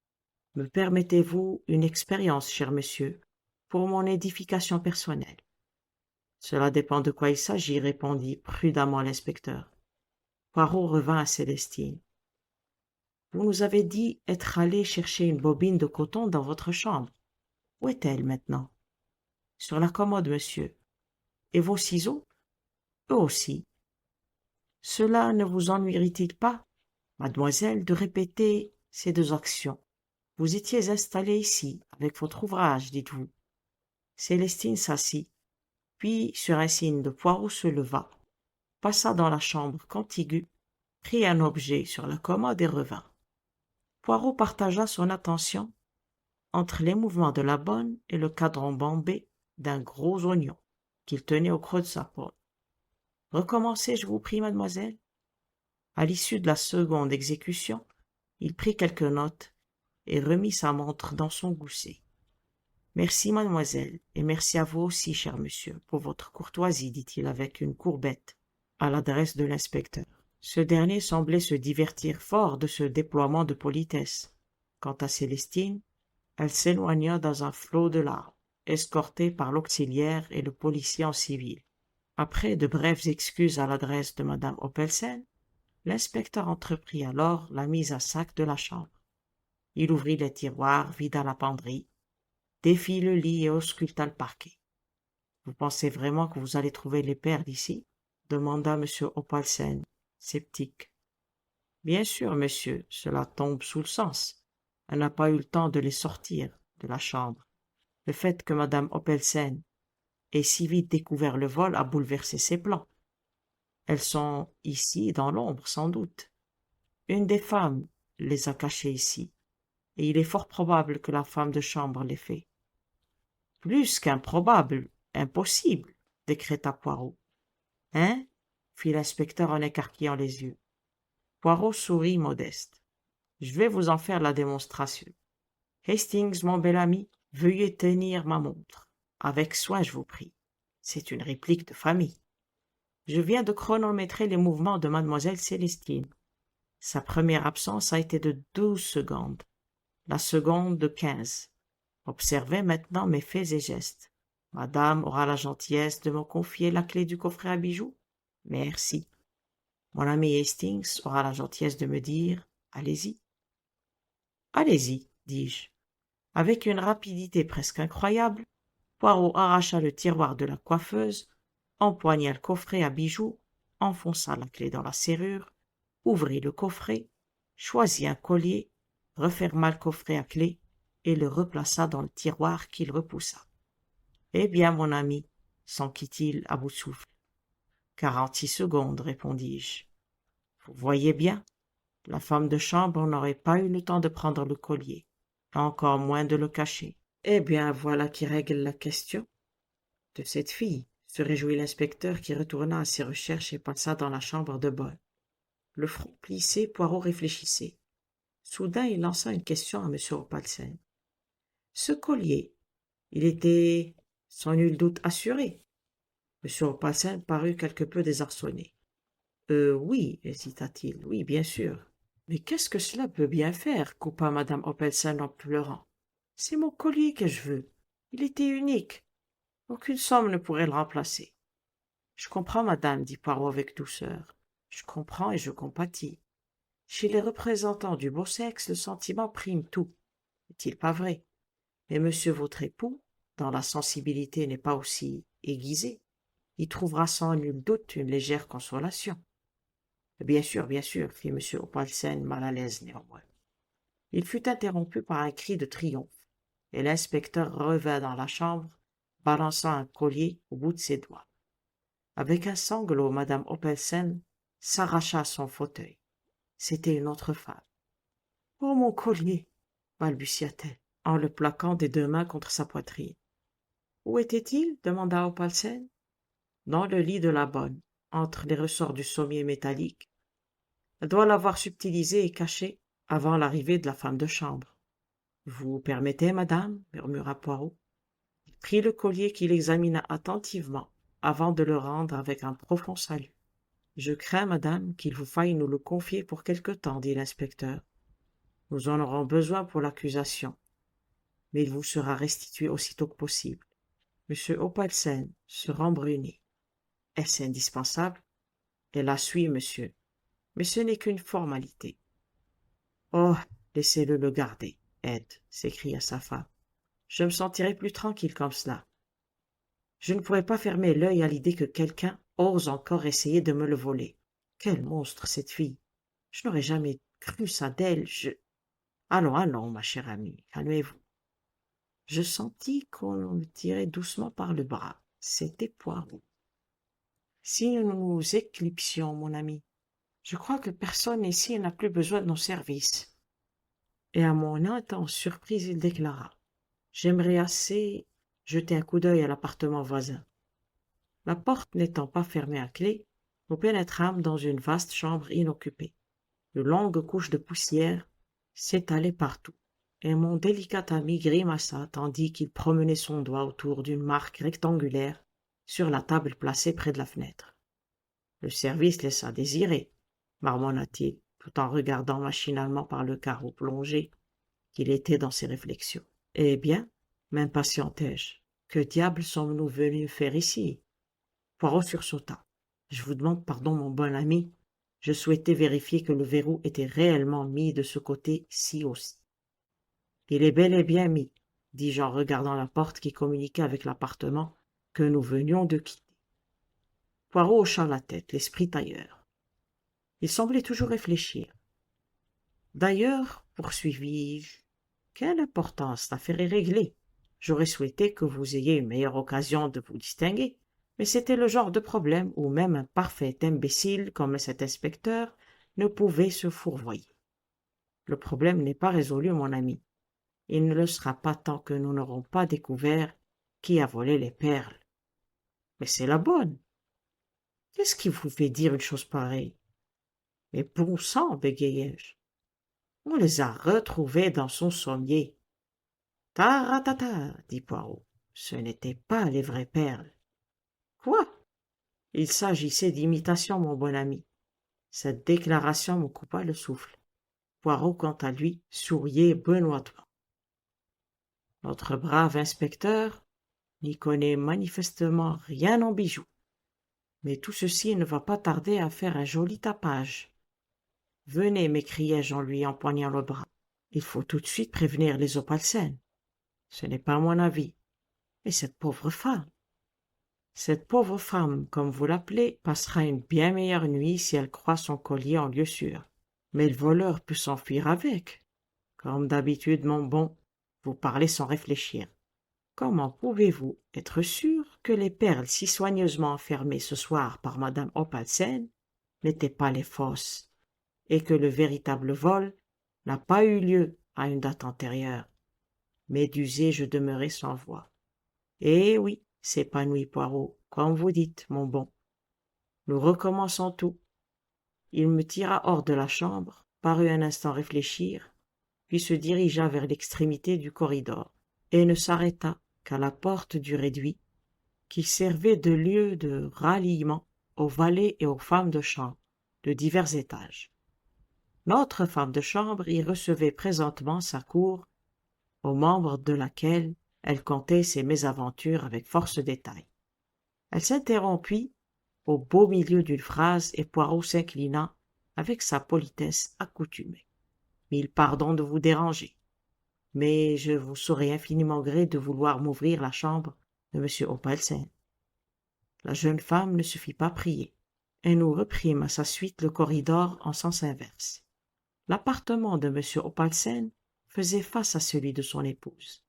A: « Me permettez-vous une expérience, cher monsieur, pour mon édification personnelle ?» « Cela dépend de quoi il s'agit, » répondit prudemment l'inspecteur. Poirot revint à Célestine. « Vous nous avez dit être allé chercher une bobine de coton dans votre chambre. Où est-elle maintenant ?»« Sur la commode, monsieur. »« Et vos ciseaux ?»« Eux aussi. » « Cela ne vous ennuierait-il pas, mademoiselle, de répéter ces deux actions? Vous étiez installée ici, avec votre ouvrage, dites-vous. » Célestine s'assit, puis, sur un signe de Poirot, se leva, passa dans la chambre contiguë, prit un objet sur la commode et revint. Poirot partagea son attention entre les mouvements de la bonne et le cadran bombé d'un gros oignon qu'il tenait au creux de sa paume. « Recommencez, je vous prie, mademoiselle. » À l'issue de la seconde exécution, il prit quelques notes et remit sa montre dans son gousset. « Merci, mademoiselle, et merci à vous aussi, cher monsieur, pour votre courtoisie, dit-il avec une courbette à l'adresse de l'inspecteur. Ce dernier semblait se divertir fort de ce déploiement de politesse. Quant à Célestine, elle s'éloigna dans un flot de larmes, escortée par l'auxiliaire et le policier en civil. Après de brèves excuses à l'adresse de madame Oppelsen, l'inspecteur entreprit alors la mise à sac de la chambre. Il ouvrit les tiroirs, vida la penderie, défit le lit et ausculta le parquet. « Vous pensez vraiment que vous allez trouver les perles ici ?» demanda M. Oppelsen, sceptique. « Bien sûr, monsieur, cela tombe sous le sens. Elle n'a pas eu le temps de les sortir de la chambre. Le fait que madame Oppelsen ait si vite découvert le vol a bouleversé ses plans. Elles sont ici, dans l'ombre, sans doute. Une des femmes les a cachées ici, et il est fort probable que la femme de chambre l'ait fait. Plus qu'improbable, impossible, décréta Poirot. Hein? Fit l'inspecteur en écarquillant les yeux. Poirot sourit modeste. Je vais vous en faire la démonstration. Hastings, mon bel ami, veuillez tenir ma montre. Avec soin, je vous prie. C'est une réplique de famille. Je viens de chronométrer les mouvements de mademoiselle Célestine. Sa première absence a été de 12 secondes, la seconde de 15. Observez maintenant mes faits et gestes. Madame aura la gentillesse de me confier la clé du coffret à bijoux? Merci. Mon ami Hastings aura la gentillesse de me dire « Allez-y ». « Allez-y », dis-je. Avec une rapidité presque incroyable, Poirot arracha le tiroir de la coiffeuse, empoigna le coffret à bijoux, enfonça la clé dans la serrure, ouvrit le coffret, choisit un collier, referma le coffret à clé et le replaça dans le tiroir qu'il repoussa. « Eh bien, mon ami, s'enquit-il à bout de souffle. 46 secondes, répondis-je. Vous voyez bien, la femme de chambre n'aurait pas eu le temps de prendre le collier, encore moins de le cacher. Eh bien, voilà qui règle la question de cette fille, se réjouit l'inspecteur qui retourna à ses recherches et passa dans la chambre de bonne. Le front plissé, Poirot réfléchissait. Soudain, il lança une question à M. Opalsen. Ce collier, il était sans nul doute assuré. M. Opalsen parut quelque peu désarçonné. Oui, hésita-t-il, oui, bien sûr. Mais qu'est-ce que cela peut bien faire, coupa Mme Opelsen en pleurant. C'est mon collier que je veux. Il était unique. Aucune somme ne pourrait le remplacer. Je comprends, madame, dit Poirot avec douceur. Je comprends et je compatis. Chez les représentants du beau sexe, le sentiment prime tout. N'est-il pas vrai? Mais monsieur votre époux, dont la sensibilité n'est pas aussi aiguisée, y trouvera sans nul doute une légère consolation. Bien sûr, fit M. Opalsen mal à l'aise néanmoins. Il fut interrompu par un cri de triomphe, et l'inspecteur revint dans la chambre, balançant un collier au bout de ses doigts. Avec un sanglot, Mme Opelsen s'arracha à son fauteuil. C'était une autre femme. « Oh, mon collier !» balbutia-t-elle, en le plaquant des deux mains contre sa poitrine. « Où était-il » demanda Opelsen. « Dans le lit de la bonne, entre les ressorts du sommier métallique. Elle doit l'avoir subtilisé et caché avant l'arrivée de la femme de chambre. »« Vous permettez, madame » murmura Poirot. Il prit le collier qu'il examina attentivement avant de le rendre avec un profond salut. « Je crains, madame, qu'il vous faille nous le confier pour quelque temps, dit l'inspecteur. Nous en aurons besoin pour l'accusation, mais il vous sera restitué aussitôt que possible. » M. Opalsen se rembrunit. « Est-ce indispensable ?»« Elle la suit, monsieur. Mais ce n'est qu'une formalité. »« Oh, laissez-le le garder, Ed, » s'écria sa femme. « Je me sentirai plus tranquille comme cela. Je ne pourrais pas fermer l'œil à l'idée que quelqu'un ose encore essayer de me le voler. Quel monstre, cette fille! Je n'aurais jamais cru ça d'elle, Allons, allons, ma chère amie, calmez-vous. » Je sentis qu'on me tirait doucement par le bras. C'était Poirot. « Si nous nous éclipsions, mon ami, je crois que personne ici n'a plus besoin de nos services. » Et à mon intense surprise, il déclara. « J'aimerais assez jeter un coup d'œil à l'appartement voisin. » La porte n'étant pas fermée à clé, nous pénétrâmes dans une vaste chambre inoccupée. De longues couches de poussière s'étalaient partout, et mon délicat ami grimaça tandis qu'il promenait son doigt autour d'une marque rectangulaire sur la table placée près de la fenêtre. Le service laissa désirer, marmonna-t-il, tout en regardant machinalement par le carreau plongé qu'il était dans ses réflexions. « Eh bien, m'impatientai-je, que diable sommes-nous venus faire ici ?» Poirot sursauta. « Je vous demande pardon, mon bon ami. Je souhaitais vérifier que le verrou était réellement mis de ce côté-ci aussi. »« Il est bel et bien mis, » dis-je en regardant la porte qui communiquait avec l'appartement que nous venions de quitter. Poirot hocha la tête, l'esprit ailleurs. Il semblait toujours réfléchir. « D'ailleurs, poursuivis-je, quelle importance, l'affaire est réglée. J'aurais souhaité que vous ayez une meilleure occasion de vous distinguer. Mais c'était le genre de problème où même un parfait imbécile comme cet inspecteur ne pouvait se fourvoyer. Le problème n'est pas résolu, mon ami. Il ne le sera pas tant que nous n'aurons pas découvert qui a volé les perles. Mais c'est la bonne. Qu'est-ce qui vous fait dire une chose pareille? Mais bon sang, bégayai-je. On les a retrouvées dans son sommier. Taratata, dit Poirot. Ce n'étaient pas les vraies perles. Quoi? Il s'agissait d'imitation, mon bon ami. Cette déclaration me coupa le souffle. Poirot, quant à lui, souriait benoîtement. Notre brave inspecteur n'y connaît manifestement rien en bijoux. Mais tout ceci ne va pas tarder à faire un joli tapage. Venez, m'écriai-je en lui empoignant le bras. Il faut tout de suite prévenir les Opalsènes. Ce n'est pas mon avis. Et cette pauvre femme? Cette pauvre femme, comme vous l'appelez, passera une bien meilleure nuit si elle croit son collier en lieu sûr. Mais le voleur peut s'enfuir avec. Comme d'habitude, mon bon, vous parlez sans réfléchir. Comment pouvez-vous être sûr que les perles si soigneusement enfermées ce soir par madame Opalsen n'étaient pas les fausses, et que le véritable vol n'a pas eu lieu à une date antérieure? Médusé, je demeurai sans voix. Eh oui, s'épanouit Poirot, comme vous dites, mon bon. Nous recommençons tout. Il me tira hors de la chambre, parut un instant réfléchir, puis se dirigea vers l'extrémité du corridor, et ne s'arrêta qu'à la porte du réduit, qui servait de lieu de ralliement aux valets et aux femmes de chambre de divers étages. Notre femme de chambre y recevait présentement sa cour, aux membres de laquelle elle contait ses mésaventures avec force détail. Elle s'interrompit au beau milieu d'une phrase et Poirot s'inclina avec sa politesse accoutumée. « Mille pardons de vous déranger, mais je vous saurai infiniment gré de vouloir m'ouvrir la chambre de M. Opalsen. » La jeune femme ne se fit pas prier, et nous reprîmes à sa suite le corridor en sens inverse. L'appartement de M. Opalsen faisait face à celui de son épouse.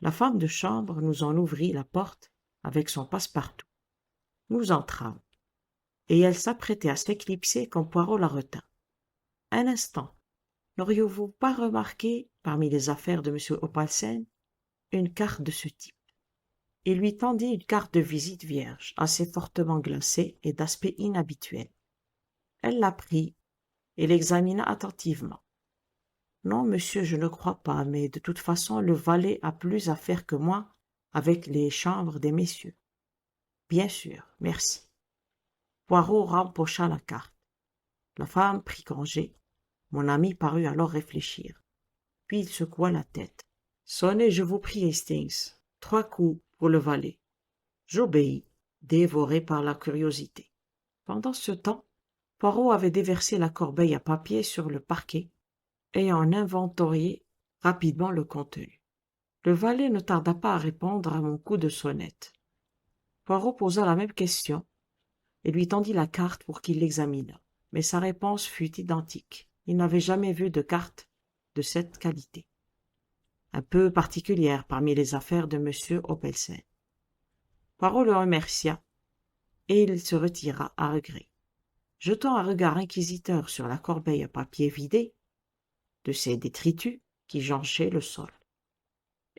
A: La femme de chambre nous en ouvrit la porte avec son passe-partout. Nous entrâmes, et elle s'apprêtait à s'éclipser quand Poirot la retint. « Un instant, n'auriez-vous pas remarqué, parmi les affaires de M. Opalsen, une carte de ce type? » Il lui tendit une carte de visite vierge, assez fortement glacée et d'aspect inhabituel. Elle la prit et l'examina attentivement. « Non, monsieur, je ne crois pas, mais de toute façon, le valet a plus à faire que moi avec les chambres des messieurs. »« Bien sûr, merci. » Poirot rempocha la carte. La femme prit congé. Mon ami parut alors réfléchir. Puis il secoua la tête. « Sonnez, je vous prie, Hastings. 3 coups pour le valet. » J'obéis, dévoré par la curiosité. Pendant ce temps, Poirot avait déversé la corbeille à papier sur le parquet et en inventorié rapidement le contenu. Le valet ne tarda pas à répondre à mon coup de sonnette. Poirot posa la même question et lui tendit la carte pour qu'il l'examinât, mais sa réponse fut identique. Il n'avait jamais vu de carte de cette qualité, un peu particulière parmi les affaires de M. Opalsen. Poirot le remercia, et il se retira à regret, jetant un regard inquisiteur sur la corbeille à papier vidée de ses détritus qui jonchaient le sol.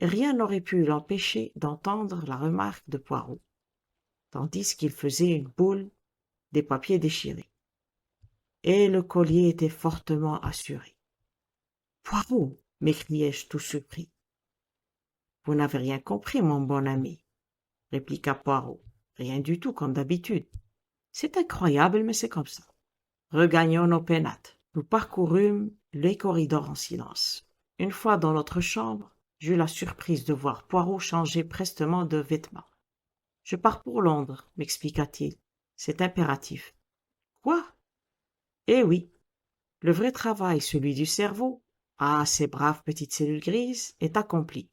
A: Rien n'aurait pu l'empêcher d'entendre la remarque de Poirot, tandis qu'il faisait une boule des papiers déchirés. Et le collier était fortement assuré. « Poirot !» m'écriai-je tout surpris. « Vous n'avez rien compris, mon bon ami, » répliqua Poirot. « Rien du tout, comme d'habitude. C'est incroyable, mais c'est comme ça. Regagnons nos pénates. » Nous parcourûmes les corridors en silence. Une fois dans notre chambre, j'eus la surprise de voir Poirot changer prestement de vêtements. « Je pars pour Londres, » m'expliqua-t-il. « C'est impératif. »« Quoi ?» ?»« Eh oui, le vrai travail, celui du cerveau, ces braves petites cellules grises, est accompli.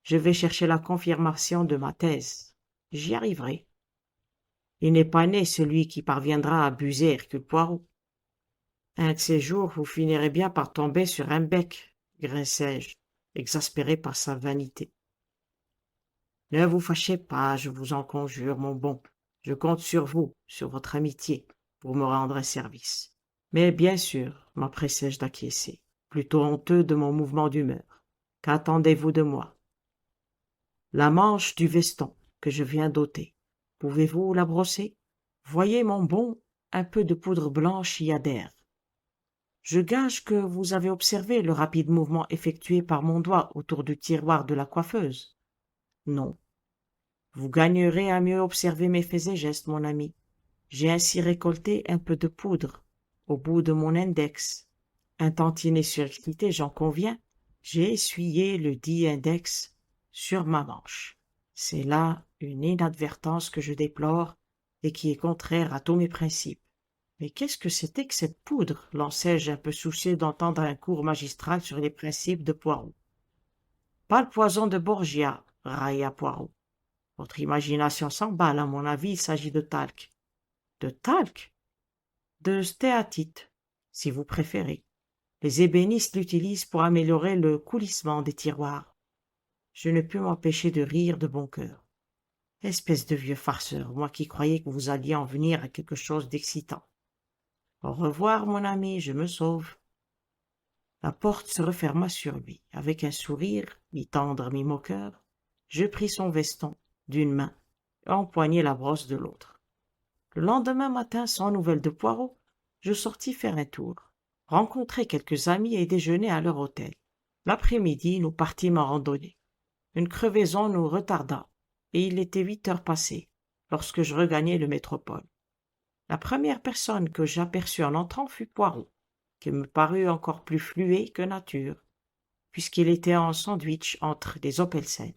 A: Je vais chercher la confirmation de ma thèse. J'y arriverai. Il n'est pas né celui qui parviendra à abuser Hercule Poirot. Un de ces jours, vous finirez bien par tomber sur un bec, grinçai-je, exaspéré par sa vanité. Ne vous fâchez pas, je vous en conjure, mon bon, Je compte sur vous, sur votre amitié, pour me rendre un service. Mais bien sûr, m'empressai-je d'acquiescer, plutôt honteux de mon mouvement d'humeur. Qu'attendez-vous de moi? La manche du veston que je viens d'ôter, pouvez-vous la brosser? Voyez, mon bon, un peu de poudre blanche y adhère. Je gage que vous avez observé le rapide mouvement effectué par mon doigt autour du tiroir de la coiffeuse. Non. Vous gagnerez à mieux observer mes faits et gestes, mon ami. J'ai ainsi récolté un peu de poudre au bout de mon index. Un tantinet surexcité, j'en conviens. J'ai essuyé le dit index sur ma manche. C'est là une inadvertance que je déplore et qui est contraire à tous mes principes. Mais qu'est-ce que c'était que cette poudre? Lançai-je, un peu soucieux d'entendre un cours magistral sur les principes de Poirot. Pas le poison de Borgia, railla Poirot. Votre imagination s'emballe, à mon avis, il s'agit de talc. De talc? De stéatite, si vous préférez. Les ébénistes l'utilisent pour améliorer le coulissement des tiroirs. Je ne pus m'empêcher de rire de bon cœur. Espèce de vieux farceur, moi qui croyais que vous alliez en venir à quelque chose d'excitant. Au revoir, mon ami, je me sauve. La porte se referma sur lui. Avec un sourire, mi-tendre, mi-moqueur, je pris son veston d'une main et empoignai la brosse de l'autre. Le lendemain matin, sans nouvelles de Poirot, je sortis faire un tour, rencontrai quelques amis et déjeuner à leur hôtel. L'après-midi, nous partîmes en randonnée. Une crevaison nous retarda, et il était 8 heures passées, lorsque je regagnai le métropole. La première personne que j'aperçus en entrant fut Poirot, qui me parut encore plus fluet que nature, puisqu'il était en sandwich entre les Opelsen,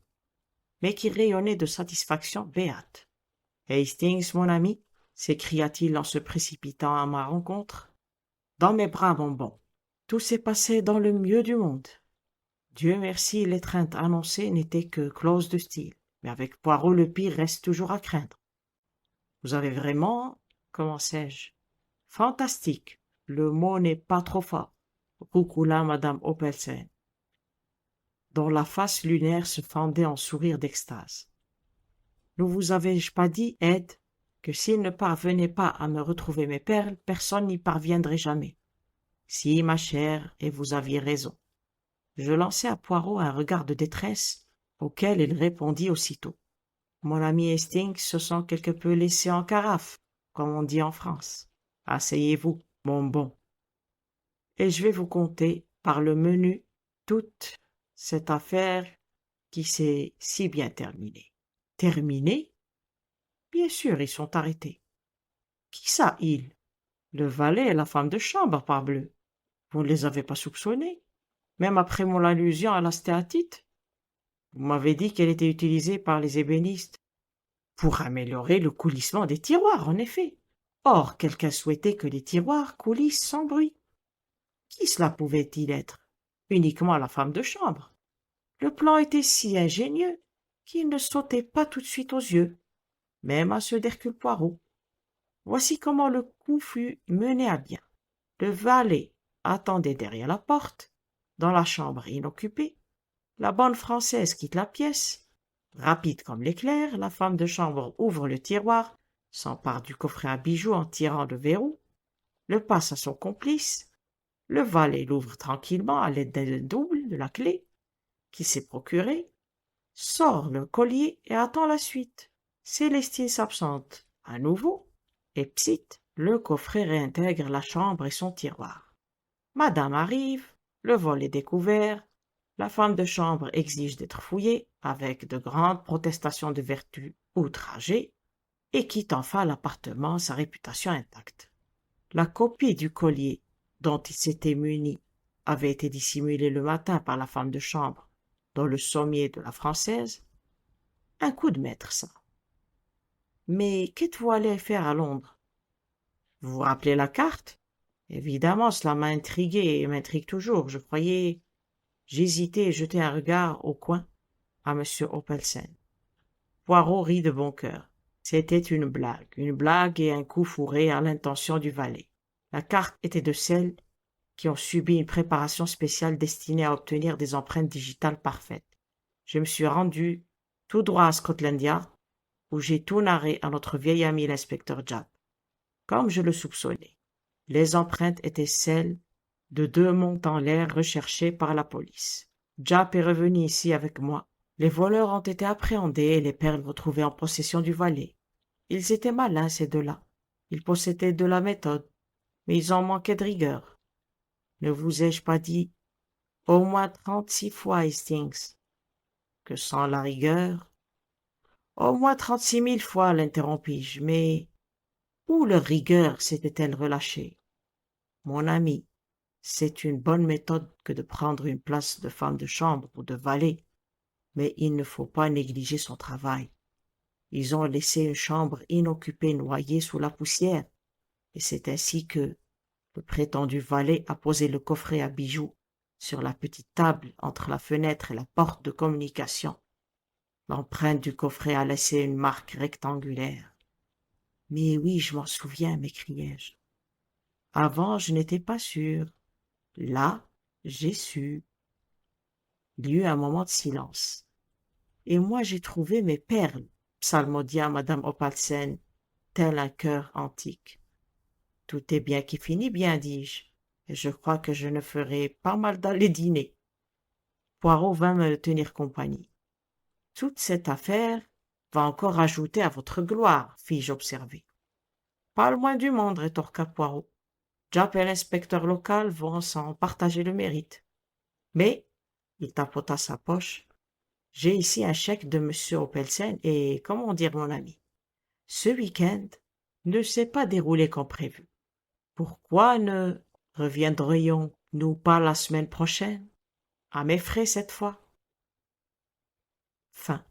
A: mais qui rayonnait de satisfaction béate. « Hastings, mon ami » s'écria-t-il en se précipitant à ma rencontre. « Dans mes bras, mon bon. Tout s'est passé dans le mieux du monde. Dieu merci, l'étreinte annoncée n'était que clause de style, mais avec Poirot le pire reste toujours à craindre. Vous avez vraiment, commençai-je. Fantastique, le mot n'est pas trop fort, roucoula madame Opelsen, dont la face lunaire se fendait en sourire d'extase. Ne vous avais-je pas dit, Ed, que s'il ne parvenait pas à me retrouver mes perles, personne n'y parviendrait jamais. Si, ma chère, et vous aviez raison. Je lançai à Poirot un regard de détresse, auquel il répondit aussitôt. Mon ami Hastings se sent quelque peu laissé en carafe, comme on dit en France. Asseyez-vous, mon bon. Et je vais vous conter, par le menu, toute cette affaire qui s'est si bien terminée. Terminée? Bien sûr, ils sont arrêtés. Qui ça, ils? Le valet et la femme de chambre, parbleu. Vous ne les avez pas soupçonnés, même après mon allusion à la stéatite? Vous m'avez dit qu'elle était utilisée par les ébénistes pour améliorer le coulissement des tiroirs, en effet. Or, quelqu'un souhaitait que les tiroirs coulissent sans bruit. Qui cela pouvait-il être? Uniquement la femme de chambre. Le plan était si ingénieux qu'il ne sautait pas tout de suite aux yeux, même à ceux d'Hercule Poirot. Voici comment le coup fut mené à bien. Le valet attendait derrière la porte, dans la chambre inoccupée. La bonne Française quitte la pièce. Rapide comme l'éclair, la femme de chambre ouvre le tiroir, s'empare du coffret à bijoux en tirant le verrou, le passe à son complice. Le valet l'ouvre tranquillement à l'aide d'un double de la clé qu'il s'est procurée, sort le collier et attend la suite. Célestine s'absente à nouveau, et psit, le coffret réintègre la chambre et son tiroir. Madame arrive, le vol est découvert, la femme de chambre exige d'être fouillée, avec de grandes protestations de vertu outragée, et quitte enfin l'appartement, sa réputation intacte. La copie du collier dont il s'était muni avait été dissimulée le matin par la femme de chambre dans le sommier de la Française. Un coup de maître, ça. Mais qu'êtes-vous allé faire à Londres? Vous vous rappelez la carte? Évidemment, cela m'a intrigué et m'intrigue toujours. Je croyais... J'hésitais et jetai un regard au coin à M. Opelsen. Poirot rit de bon cœur. C'était une blague et un coup fourré à l'intention du valet. La carte était de celles qui ont subi une préparation spéciale destinée à obtenir des empreintes digitales parfaites. Je me suis rendu tout droit à Scotland Yard où j'ai tout narré à notre vieil ami l'inspecteur Japp. Comme je le soupçonnais, les empreintes étaient celles de 2 montres en l'air recherchées par la police. Japp est revenu ici avec moi. Les voleurs ont été appréhendés et les perles retrouvées en possession du valet. Ils étaient malins, ces deux-là. Ils possédaient de la méthode, mais ils en manquaient de rigueur. Ne vous ai-je pas dit au moins 36 fois, Hastings, que sans la rigueur... Au moins 36 000 fois, l'interrompis-je, mais où leur rigueur s'était-elle relâchée? Mon ami, c'est une bonne méthode que de prendre une place de femme de chambre ou de valet, mais il ne faut pas négliger son travail. Ils ont laissé une chambre inoccupée noyée sous la poussière, et c'est ainsi que le prétendu valet a posé le coffret à bijoux sur la petite table entre la fenêtre et la porte de communication. L'empreinte du coffret a laissé une marque rectangulaire. Mais oui, je m'en souviens, m'écriai-je. Avant, je n'étais pas sûr. Là, j'ai su. Il y eut un moment de silence. Et moi, j'ai trouvé mes perles, psalmodia madame Opalsen, tel un cœur antique. Tout est bien qui finit bien, dis-je, et je crois que je ne ferai pas mal d'aller dîner. Poirot vint me tenir compagnie. Toute cette affaire va encore ajouter à votre gloire, fis-je observer. Pas le moins du monde, rétorqua Poirot. Japp et l'inspecteur local vont s'en partager le mérite. Mais, il tapota sa poche, j'ai ici un chèque de monsieur Opelsen et, comment dire, mon ami, ce week-end ne s'est pas déroulé comme prévu. Pourquoi ne reviendrions-nous pas la semaine prochaine? À mes frais cette fois. Fin.